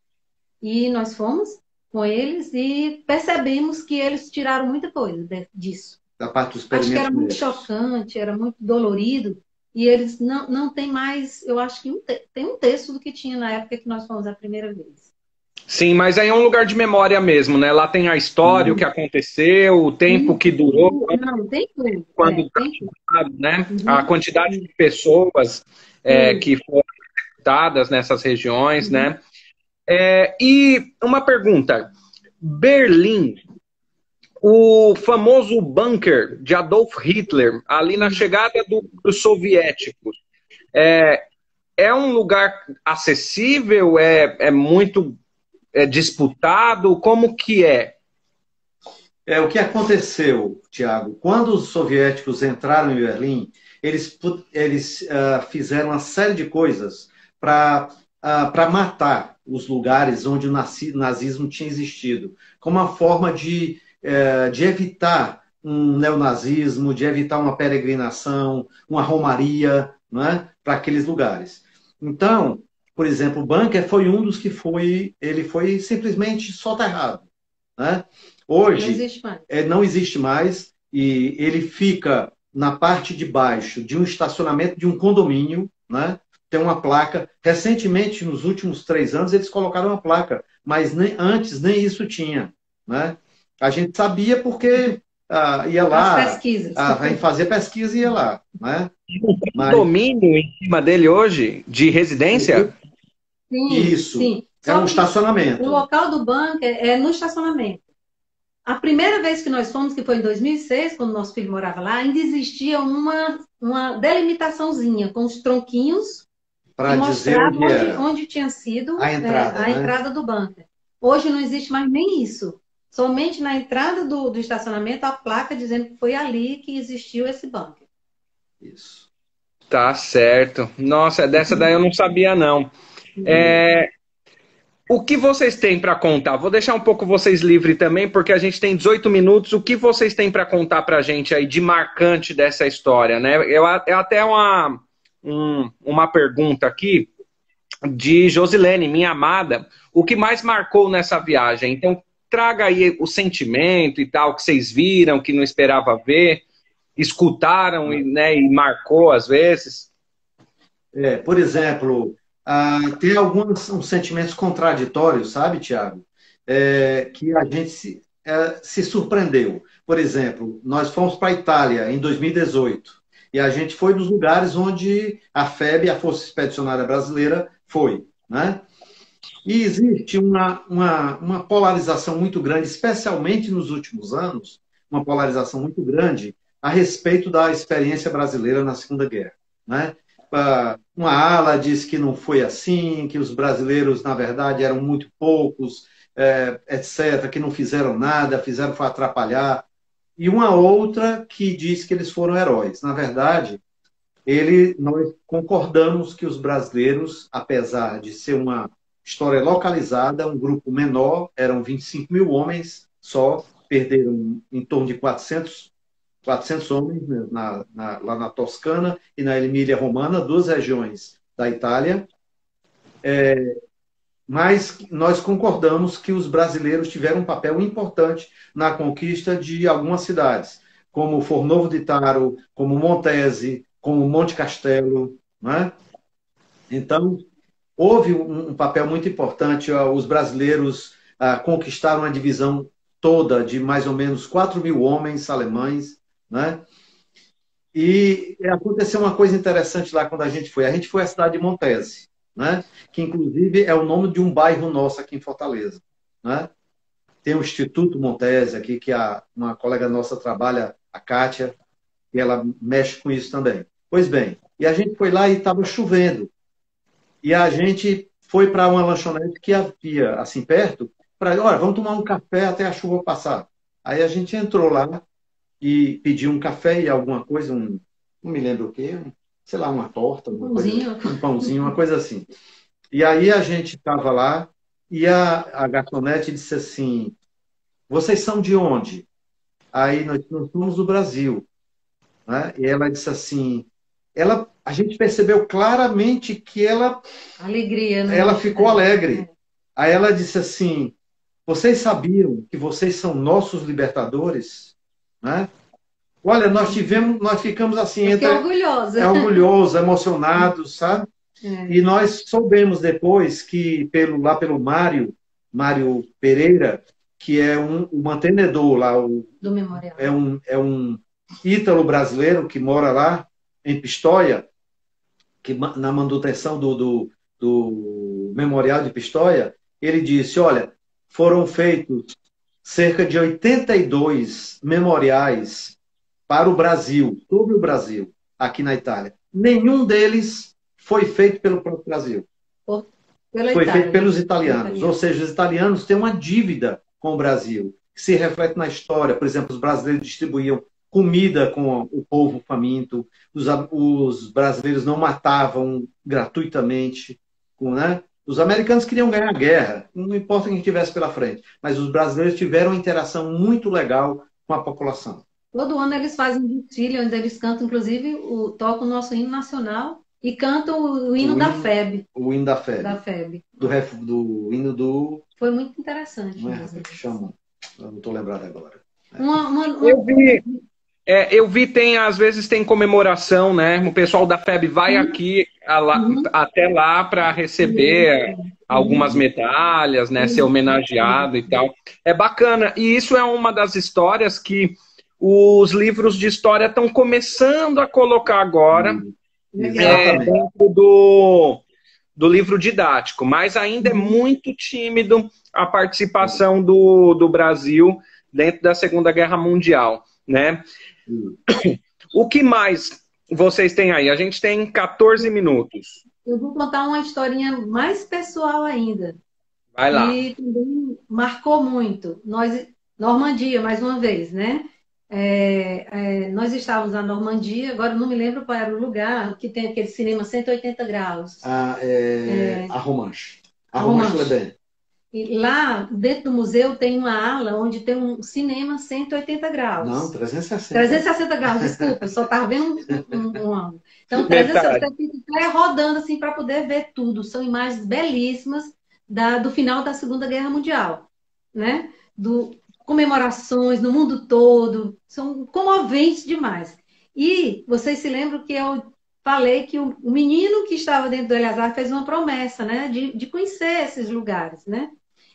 e nós fomos com eles e percebemos que eles tiraram muita coisa disso. Da parte dos experimentos. Acho que era muito chocante, era muito dolorido, e eles não têm mais, eu acho que tem um terço do que tinha na época que nós fomos a primeira vez. Sim, mas aí é um lugar de memória mesmo, né? Lá tem a história, o que aconteceu, o tempo que durou, Não, tem tudo. quando, Tem tudo. né? A Uhum. quantidade de pessoas Sim. que foram afetadas nessas regiões, Uhum. né? E uma pergunta: Berlim, o famoso bunker de Adolf Hitler, ali na chegada dos soviéticos, é, é um lugar acessível? É muito disputado? Como que é? O que aconteceu, Tiago? Quando os soviéticos entraram em Berlim, eles fizeram uma série de coisas para matar os lugares onde o nazismo tinha existido, como uma forma de evitar um neonazismo, de evitar uma peregrinação, uma romaria, né, para aqueles lugares. Então, por exemplo, o bunker foi um dos que ele foi simplesmente soterrado, né? Não Hoje, existe mais. não existe mais e ele fica na parte de baixo de um estacionamento de um condomínio, né? Tem uma placa. Recentemente, nos últimos 3 anos, eles colocaram uma placa, mas antes nem isso tinha, né? A gente sabia porque ia As lá, pesquisas. a gente fazia pesquisa e ia lá, né? Um Mas condomínio em cima dele hoje, de residência? Sim, isso sim. é um Só que o estacionamento. local do bunker é no estacionamento. A primeira vez que nós fomos, que foi em 2006, quando nosso filho morava lá, ainda existia uma delimitaçãozinha com os tronquinhos que Para dizer mostravam onde era onde tinha sido a entrada, a né? entrada do bunker. Hoje não existe mais nem isso. Somente na entrada do estacionamento a placa dizendo que foi ali que existiu esse bunker. Isso. Tá certo. Nossa, dessa daí eu não sabia, não. É, o que vocês têm para contar? Vou deixar um pouco vocês livres também, porque a gente tem 18 minutos. O que vocês têm para contar para a gente aí de marcante dessa história, né? É até uma pergunta aqui de Josilene, minha amada. O que mais marcou nessa viagem? Então, traga aí o sentimento e tal, que vocês viram, que não esperava ver, escutaram e, né, e marcou às vezes. Por exemplo, tem alguns sentimentos contraditórios, sabe, Tiago? Que a gente se surpreendeu. Por exemplo, nós fomos para a Itália em 2018 e a gente foi nos lugares onde a FEB, a Força Expedicionária Brasileira, foi, né? E existe uma polarização muito grande, especialmente nos últimos anos, uma polarização muito grande a respeito da experiência brasileira na Segunda Guerra, né? Uma ala diz que não foi assim, que os brasileiros, na verdade, eram muito poucos, etc., que não fizeram nada, fizeram foi atrapalhar. E uma outra que diz que eles foram heróis. Na verdade, nós concordamos que os brasileiros, apesar de ser uma história localizada, um grupo menor, eram 25 mil homens só, perderam em torno de 400 homens, né, lá na Toscana e na Emília-Romana, duas regiões da Itália, mas nós concordamos que os brasileiros tiveram um papel importante na conquista de algumas cidades, como Fornovo de Taro, como Montese, como Monte Castelo, né? Então, houve um papel muito importante. Os brasileiros conquistaram a divisão toda de mais ou menos 4 mil homens alemães, né? E aconteceu uma coisa interessante lá quando a gente foi. A gente foi à cidade de Montese, né? Que inclusive é o nome de um bairro nosso aqui em Fortaleza, né? Tem o Instituto Montese aqui, que uma colega nossa trabalha, a Kátia, e ela mexe com isso também. Pois bem, e a gente foi lá e estava chovendo. E a gente foi para uma lanchonete que havia assim perto, para, olha, vamos tomar um café até a chuva passar. Aí a gente entrou lá e pediu um café e alguma coisa, não me lembro o quê, sei lá, uma torta, um pãozinho, uma coisa assim. E aí a gente estava lá e a garçonete disse assim, vocês são de onde? Aí nós somos do Brasil, né? E ela disse assim, a gente percebeu claramente que Alegria, né? ela ficou alegre. Aí ela disse assim, vocês sabiam que vocês são nossos libertadores? Né? Olha, nós ficamos assim, orgulhosa. Orgulhosos, emocionados, sabe? E nós soubemos depois que lá pelo Mário, Mário Pereira, que é o mantenedor lá, Do memorial. é um ítalo brasileiro que mora lá em Pistoia, que na manutenção do Memorial de Pistoia, ele disse, olha, foram feitos cerca de 82 memoriais para o Brasil, sobre o Brasil, aqui na Itália. Nenhum deles foi feito pelo próprio Brasil. Foi feito pelos italianos. Ou seja, os italianos têm uma dívida com o Brasil, que se reflete na história. Por exemplo, os brasileiros distribuíam comida com o povo faminto, os brasileiros não matavam gratuitamente, né? Os americanos queriam ganhar a guerra, não importa quem estivesse pela frente, mas os brasileiros tiveram uma interação muito legal com a população. Todo ano eles fazem um desfile, onde eles cantam, inclusive, tocam o nosso hino nacional e cantam o hino da FEB. O hino da FEB. Da FEB. Do hino do... Foi muito interessante. Não é que chama? Eu não estou lembrado agora. Eu vi, às vezes tem comemoração, né? O pessoal da FEB vai aqui até lá para receber algumas medalhas, né? Ser homenageado e tal. É bacana. E isso é uma das histórias que os livros de história estão começando a colocar agora dentro do livro didático. Mas ainda é muito tímido a participação do Brasil dentro da Segunda Guerra Mundial, né? O que mais vocês têm aí? A gente tem 14 minutos. Eu vou contar uma historinha mais pessoal ainda. Vai lá. E também marcou muito. Normandia, mais uma vez, né? Nós estávamos na Normandia, agora não me lembro qual era o lugar, que tem aquele cinema 180 graus. A Romanche. A Romanche Le Ben. E lá, dentro do museu, tem uma ala onde tem um cinema 180 graus. Não, 360. 360 graus, desculpa, eu só estava vendo um ângulo. Então, 360 rodando assim para poder ver tudo. São imagens belíssimas do final da Segunda Guerra Mundial, né? Comemorações no mundo todo, são comoventes demais. E vocês se lembram que eu falei que o menino que estava dentro do Eleazar fez uma promessa, né? De conhecer esses lugares, né?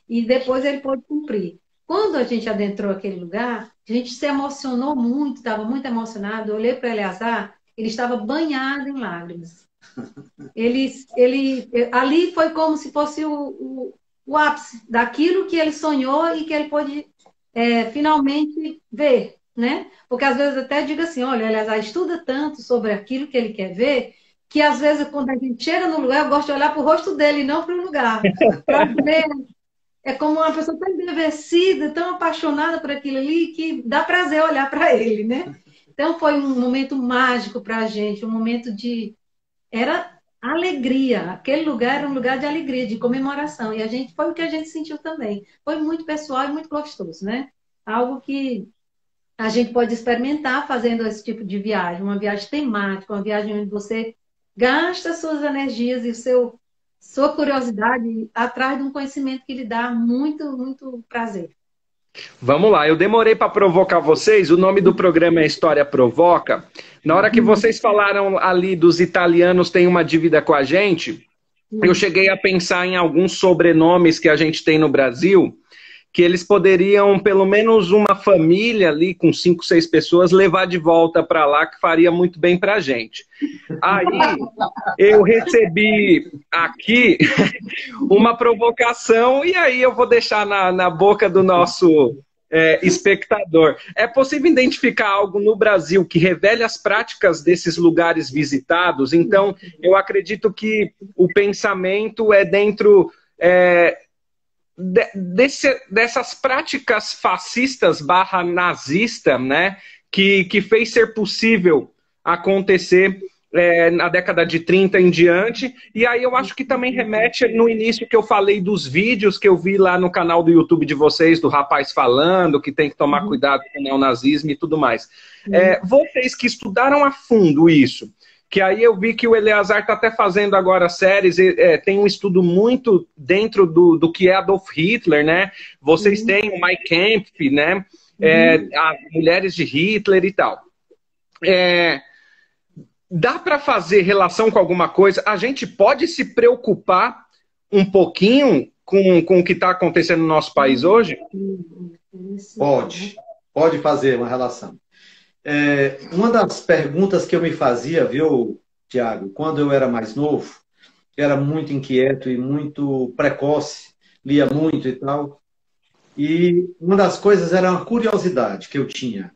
E depois ele pôde cumprir. Quando a gente adentrou aquele lugar, a gente se emocionou muito, estava muito emocionado. Eu olhei para o Eleazar, ele estava banhado em lágrimas. Ali foi como se fosse o ápice daquilo que ele sonhou e que ele pôde finalmente ver, né? Porque às vezes até digo assim, olha, Eleazar estuda tanto sobre aquilo que ele quer ver, que às vezes quando a gente chega no lugar, eu gosto de olhar para o rosto dele, não para o lugar. Para ver. É como uma pessoa tão embevecida, tão apaixonada por aquilo ali, que dá prazer olhar para ele, né? Então foi um momento mágico para a gente, um momento era alegria. Aquele lugar era um lugar de alegria, de comemoração. E foi o que a gente sentiu também. Foi muito pessoal e muito gostoso, né? Algo que a gente pode experimentar fazendo esse tipo de viagem. Uma viagem temática, uma viagem onde você gasta suas energias e sua curiosidade atrás de um conhecimento que lhe dá muito, muito prazer. Vamos lá, eu demorei para provocar vocês, o nome do programa é História Provoca. Na hora que vocês falaram ali dos italianos têm uma dívida com a gente, eu cheguei a pensar em alguns sobrenomes que a gente tem no Brasil, que eles poderiam, pelo menos uma família ali, com 5, 6 pessoas, levar de volta para lá, que faria muito bem para a gente. Aí, eu recebi aqui uma provocação, e aí eu vou deixar na boca do nosso espectador. É possível identificar algo no Brasil que revele as práticas desses lugares visitados? Então, eu acredito que o pensamento é dentro... dessas práticas fascistas / nazista, né, que fez ser possível acontecer na década de 30 em diante, e aí eu acho que também remete no início que eu falei dos vídeos que eu vi lá no canal do YouTube de vocês, do rapaz falando que tem que tomar cuidado com o neonazismo e tudo mais. Vocês que estudaram a fundo isso, que aí eu vi que o Eleazar está até fazendo agora séries, tem um estudo muito dentro do que é Adolf Hitler, né? Vocês têm o Mein Kampf, né? As mulheres de Hitler e tal. Dá para fazer relação com alguma coisa? A gente pode se preocupar um pouquinho com o que está acontecendo no nosso país hoje? Pode fazer uma relação. Uma das perguntas que eu me fazia, viu, Tiago, quando eu era mais novo, era muito inquieto e muito precoce, lia muito e tal, e uma das coisas era uma curiosidade que eu tinha.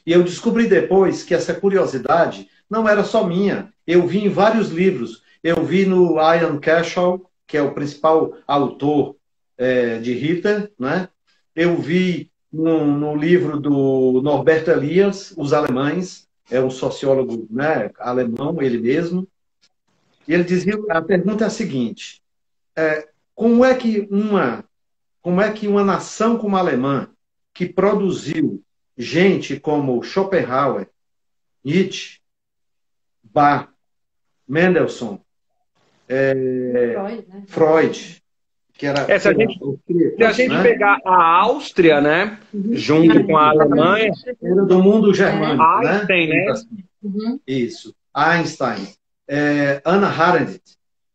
E eu descobri depois que essa curiosidade não era só minha. Eu vi em vários livros. Eu vi no Ian Cashel, que é o principal autor de Hitler, né? Eu vi no livro do Norbert Elias, Os Alemães, é um sociólogo, né, alemão, ele mesmo. E ele dizia, a pergunta é a seguinte, como é que uma nação como a alemã, que produziu gente como Schopenhauer, Nietzsche, Bach, Mendelssohn, Freud, que era... Se a gente pegar a Áustria, né, junto com a Alemanha... Era do mundo germânico, Einstein, né? Isso, Einstein, Hannah Arendt.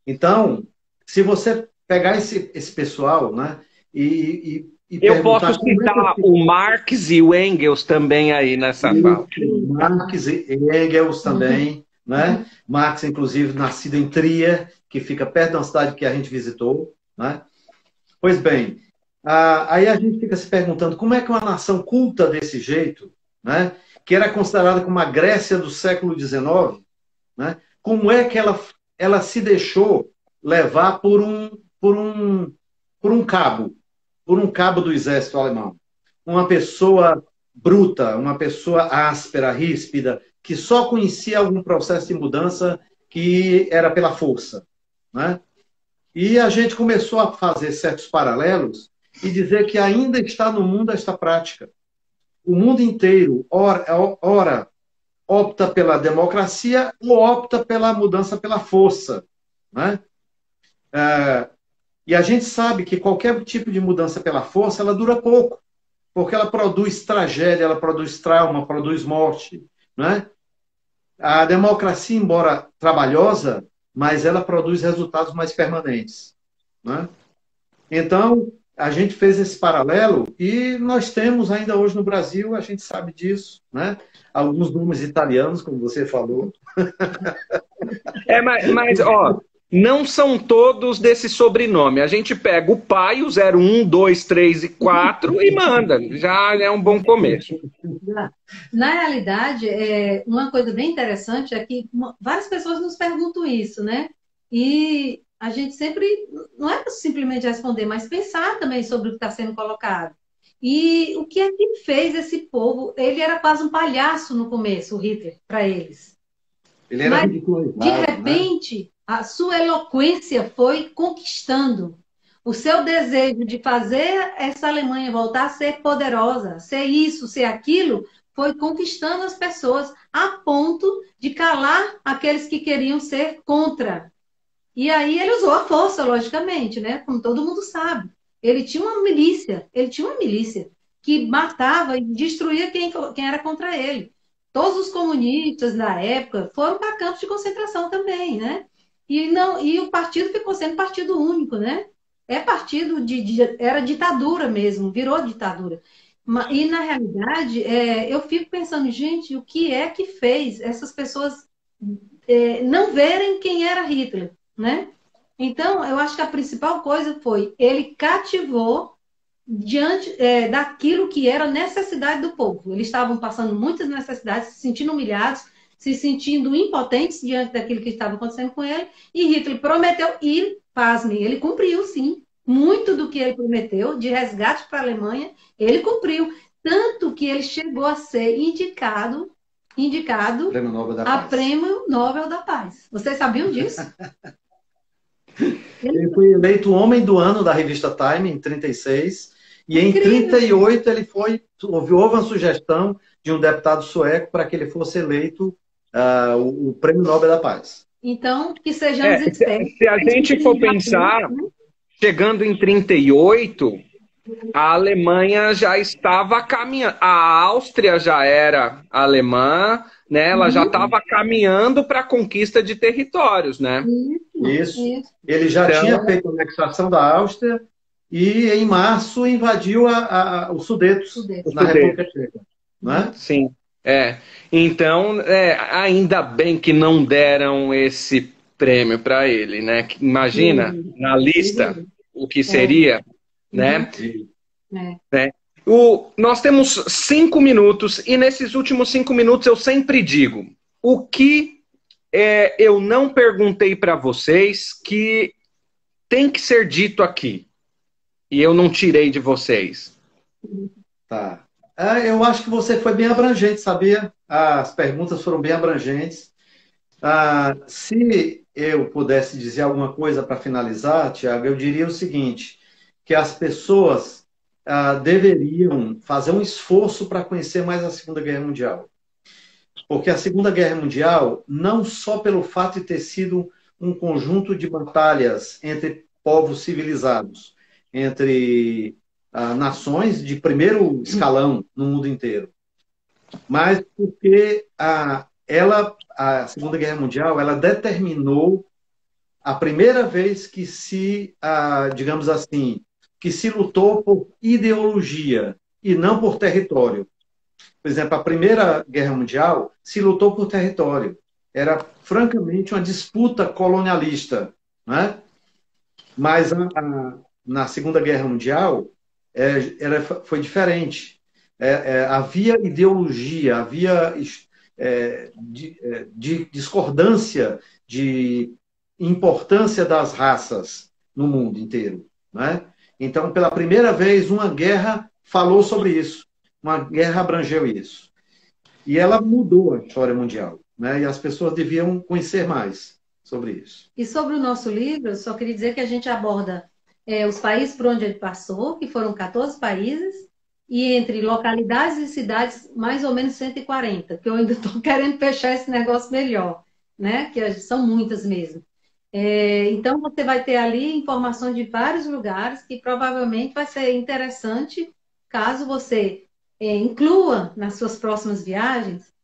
Então, se você pegar esse pessoal, né, eu posso citar o Marx e o Engels também aí nessa fala. Marx e Engels também, né? Marx, inclusive, nascido em Trier, que fica perto de uma cidade que a gente visitou, né? Pois bem, aí a gente fica se perguntando como é que uma nação culta desse jeito, né? Que era considerada como a Grécia do século XIX, né? Como é que ela se deixou levar por um cabo do exército alemão? Uma pessoa bruta, uma pessoa áspera, ríspida, que só conhecia algum processo de mudança que era pela força, né? E a gente começou a fazer certos paralelos e dizer que ainda está no mundo esta prática. O mundo inteiro, ora opta pela democracia ou opta pela mudança pela força, né? E a gente sabe que qualquer tipo de mudança pela força, ela dura pouco, porque ela produz tragédia, ela produz trauma, produz morte, né? A democracia, embora trabalhosa, mas ela produz resultados mais permanentes, né? Então, a gente fez esse paralelo e nós temos ainda hoje no Brasil, a gente sabe disso, né? Alguns nomes italianos, como você falou. Mas ó, não são todos desse sobrenome. A gente pega o pai, o 01, 2, 3 e 4 e manda. Já é um bom começo. Na realidade, uma coisa bem interessante é que várias pessoas nos perguntam isso, né? E a gente sempre, não é simplesmente responder, mas pensar também sobre o que está sendo colocado. E o que é que fez esse povo? Ele era quase um palhaço no começo, o Hitler, para eles. Ele era ridicularizado, de repente, né? A sua eloquência foi conquistando. O seu desejo de fazer essa Alemanha voltar a ser poderosa, ser isso, ser aquilo, foi conquistando as pessoas a ponto de calar aqueles que queriam ser contra. E aí ele usou a força, logicamente, né? Como todo mundo sabe. Ele tinha uma milícia que matava e destruía quem era contra ele. Todos os comunistas da época foram para campos de concentração também, né? E o partido ficou sendo partido único, né? Era ditadura mesmo, virou ditadura. E, na realidade, eu fico pensando, gente, o que é que fez essas pessoas não verem quem era Hitler, né? Então, eu acho que a principal coisa foi ele cativou diante daquilo que era a necessidade do povo. Eles estavam passando muitas necessidades, se sentindo humilhados, se sentindo impotentes diante daquilo que estava acontecendo com ele, e Hitler prometeu, e, pasmem, ele cumpriu, sim. Muito do que ele prometeu, de resgate para a Alemanha, ele cumpriu. Tanto que ele chegou a ser indicado a Prêmio Nobel da Paz. Vocês sabiam disso? Ele foi eleito o Homem do Ano da revista Time em 36, e em 38 houve uma sugestão de um deputado sueco para que ele fosse eleito o Prêmio Nobel da Paz. Então, que sejamos espertos. Se a gente for pensar, chegando em 38, a Alemanha já estava caminhando, a Áustria já era alemã, né? Ela já estava caminhando para a conquista de territórios, né? Isso. Ele já tinha feito a anexação da Áustria e em março invadiu os Sudetos, Sudeste. na República Tcheca. Né? Sim. Então, ainda bem que não deram esse prêmio para ele, né? Imagina, na lista, o que seria, né? É. Nós temos 5 minutos, e nesses últimos 5 minutos eu sempre digo, o que eu não perguntei para vocês que tem que ser dito aqui, e eu não tirei de vocês. Tá. Eu acho que você foi bem abrangente, sabia? As perguntas foram bem abrangentes. Se eu pudesse dizer alguma coisa para finalizar, Tiago, eu diria o seguinte, que as pessoas deveriam fazer um esforço para conhecer mais a Segunda Guerra Mundial. Porque a Segunda Guerra Mundial, não só pelo fato de ter sido um conjunto de batalhas entre povos civilizados, entre nações de primeiro escalão no mundo inteiro, mas porque a Segunda Guerra Mundial, ela determinou a primeira vez que digamos assim, que se lutou por ideologia e não por território. Por exemplo, a Primeira Guerra Mundial se lutou por território. Era, francamente, uma disputa colonialista. Né? Mas na Segunda Guerra Mundial foi diferente. Havia ideologia, havia discordância de importância das raças no mundo inteiro. Né? Então, pela primeira vez, uma guerra falou sobre isso. Uma guerra abrangeu isso. E ela mudou a história mundial. Né? E as pessoas deviam conhecer mais sobre isso. E sobre o nosso livro, eu só queria dizer que a gente aborda os países por onde ele passou, que foram 14 países, e entre localidades e cidades, mais ou menos 140, que eu ainda estou querendo fechar esse negócio melhor, né? Que são muitas mesmo. Então, você vai ter ali informações de vários lugares, que provavelmente vai ser interessante, caso você inclua nas suas próximas viagens,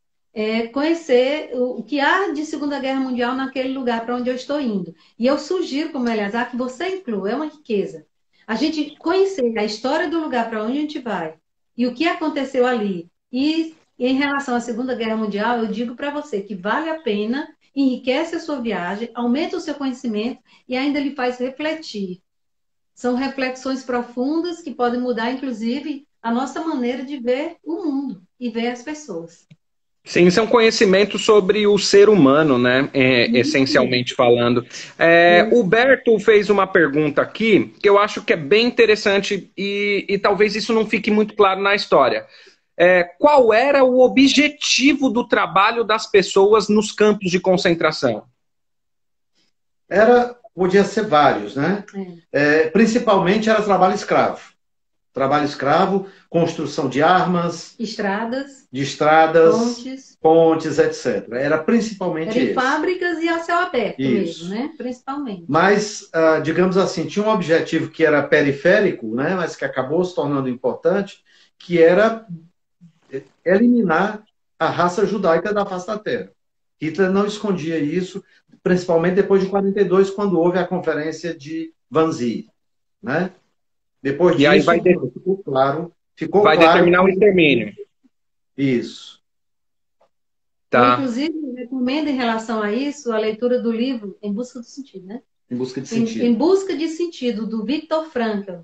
conhecer o que há de Segunda Guerra Mundial naquele lugar para onde eu estou indo. E eu sugiro, como Eleazar, que você inclua, é uma riqueza. A gente conhecer a história do lugar para onde a gente vai e o que aconteceu ali. E em relação à Segunda Guerra Mundial, eu digo para você que vale a pena, enriquece a sua viagem, aumenta o seu conhecimento e ainda lhe faz refletir. São reflexões profundas que podem mudar, inclusive, a nossa maneira de ver o mundo e ver as pessoas. Sim, são conhecimentos sobre o ser humano, né? Essencialmente falando. O Berto fez uma pergunta aqui que eu acho que é bem interessante e talvez isso não fique muito claro na história. Qual era o objetivo do trabalho das pessoas nos campos de concentração? Podia ser vários, né? Principalmente era trabalho escravo. Trabalho escravo, construção de armas, estradas, pontes, etc. Era principalmente isso. Fábricas e a céu aberto mesmo, né? Principalmente. Mas, digamos assim, tinha um objetivo que era periférico, né? Mas que acabou se tornando importante, que era eliminar a raça judaica da face da terra. Hitler não escondia isso, principalmente depois de 1942, quando houve a conferência de Wannsee, né? Depois disso, aí ficou claro. Vai determinar o extermínio. Isso. Tá. Eu, inclusive, recomendo em relação a isso a leitura do livro Em Busca do Sentido, né? Em Busca de Sentido. Em Busca de Sentido, do Viktor Frankl.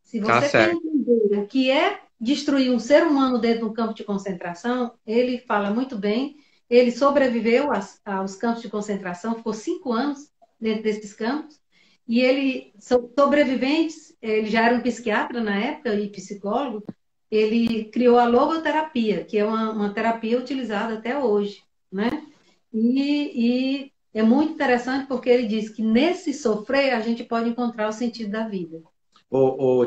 Se você quer entender o que é destruir um ser humano dentro de um campo de concentração, ele fala muito bem. Ele sobreviveu aos campos de concentração, ficou 5 anos dentro desses campos. E ele, sobreviventes, ele já era um psiquiatra na época e psicólogo, ele criou a logoterapia, que é uma terapia utilizada até hoje, né? E é muito interessante porque ele diz que nesse sofrer a gente pode encontrar o sentido da vida.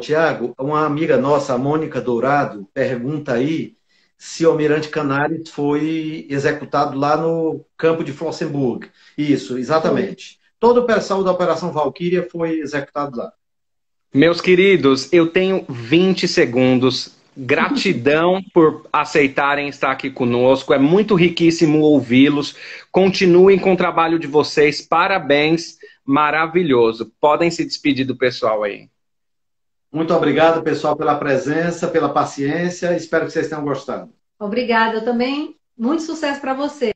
Tiago, uma amiga nossa, a Mônica Dourado, pergunta aí se o Almirante Canaris foi executado lá no campo de Flossenburg. Isso, exatamente. Todo o pessoal da Operação Valquíria foi executado lá. Meus queridos, eu tenho 20 segundos. Gratidão por aceitarem estar aqui conosco. É muito riquíssimo ouvi-los. Continuem com o trabalho de vocês. Parabéns. Maravilhoso. Podem se despedir do pessoal aí. Muito obrigado, pessoal, pela presença, pela paciência. Espero que vocês tenham gostado. Obrigada, eu também. Muito sucesso para você.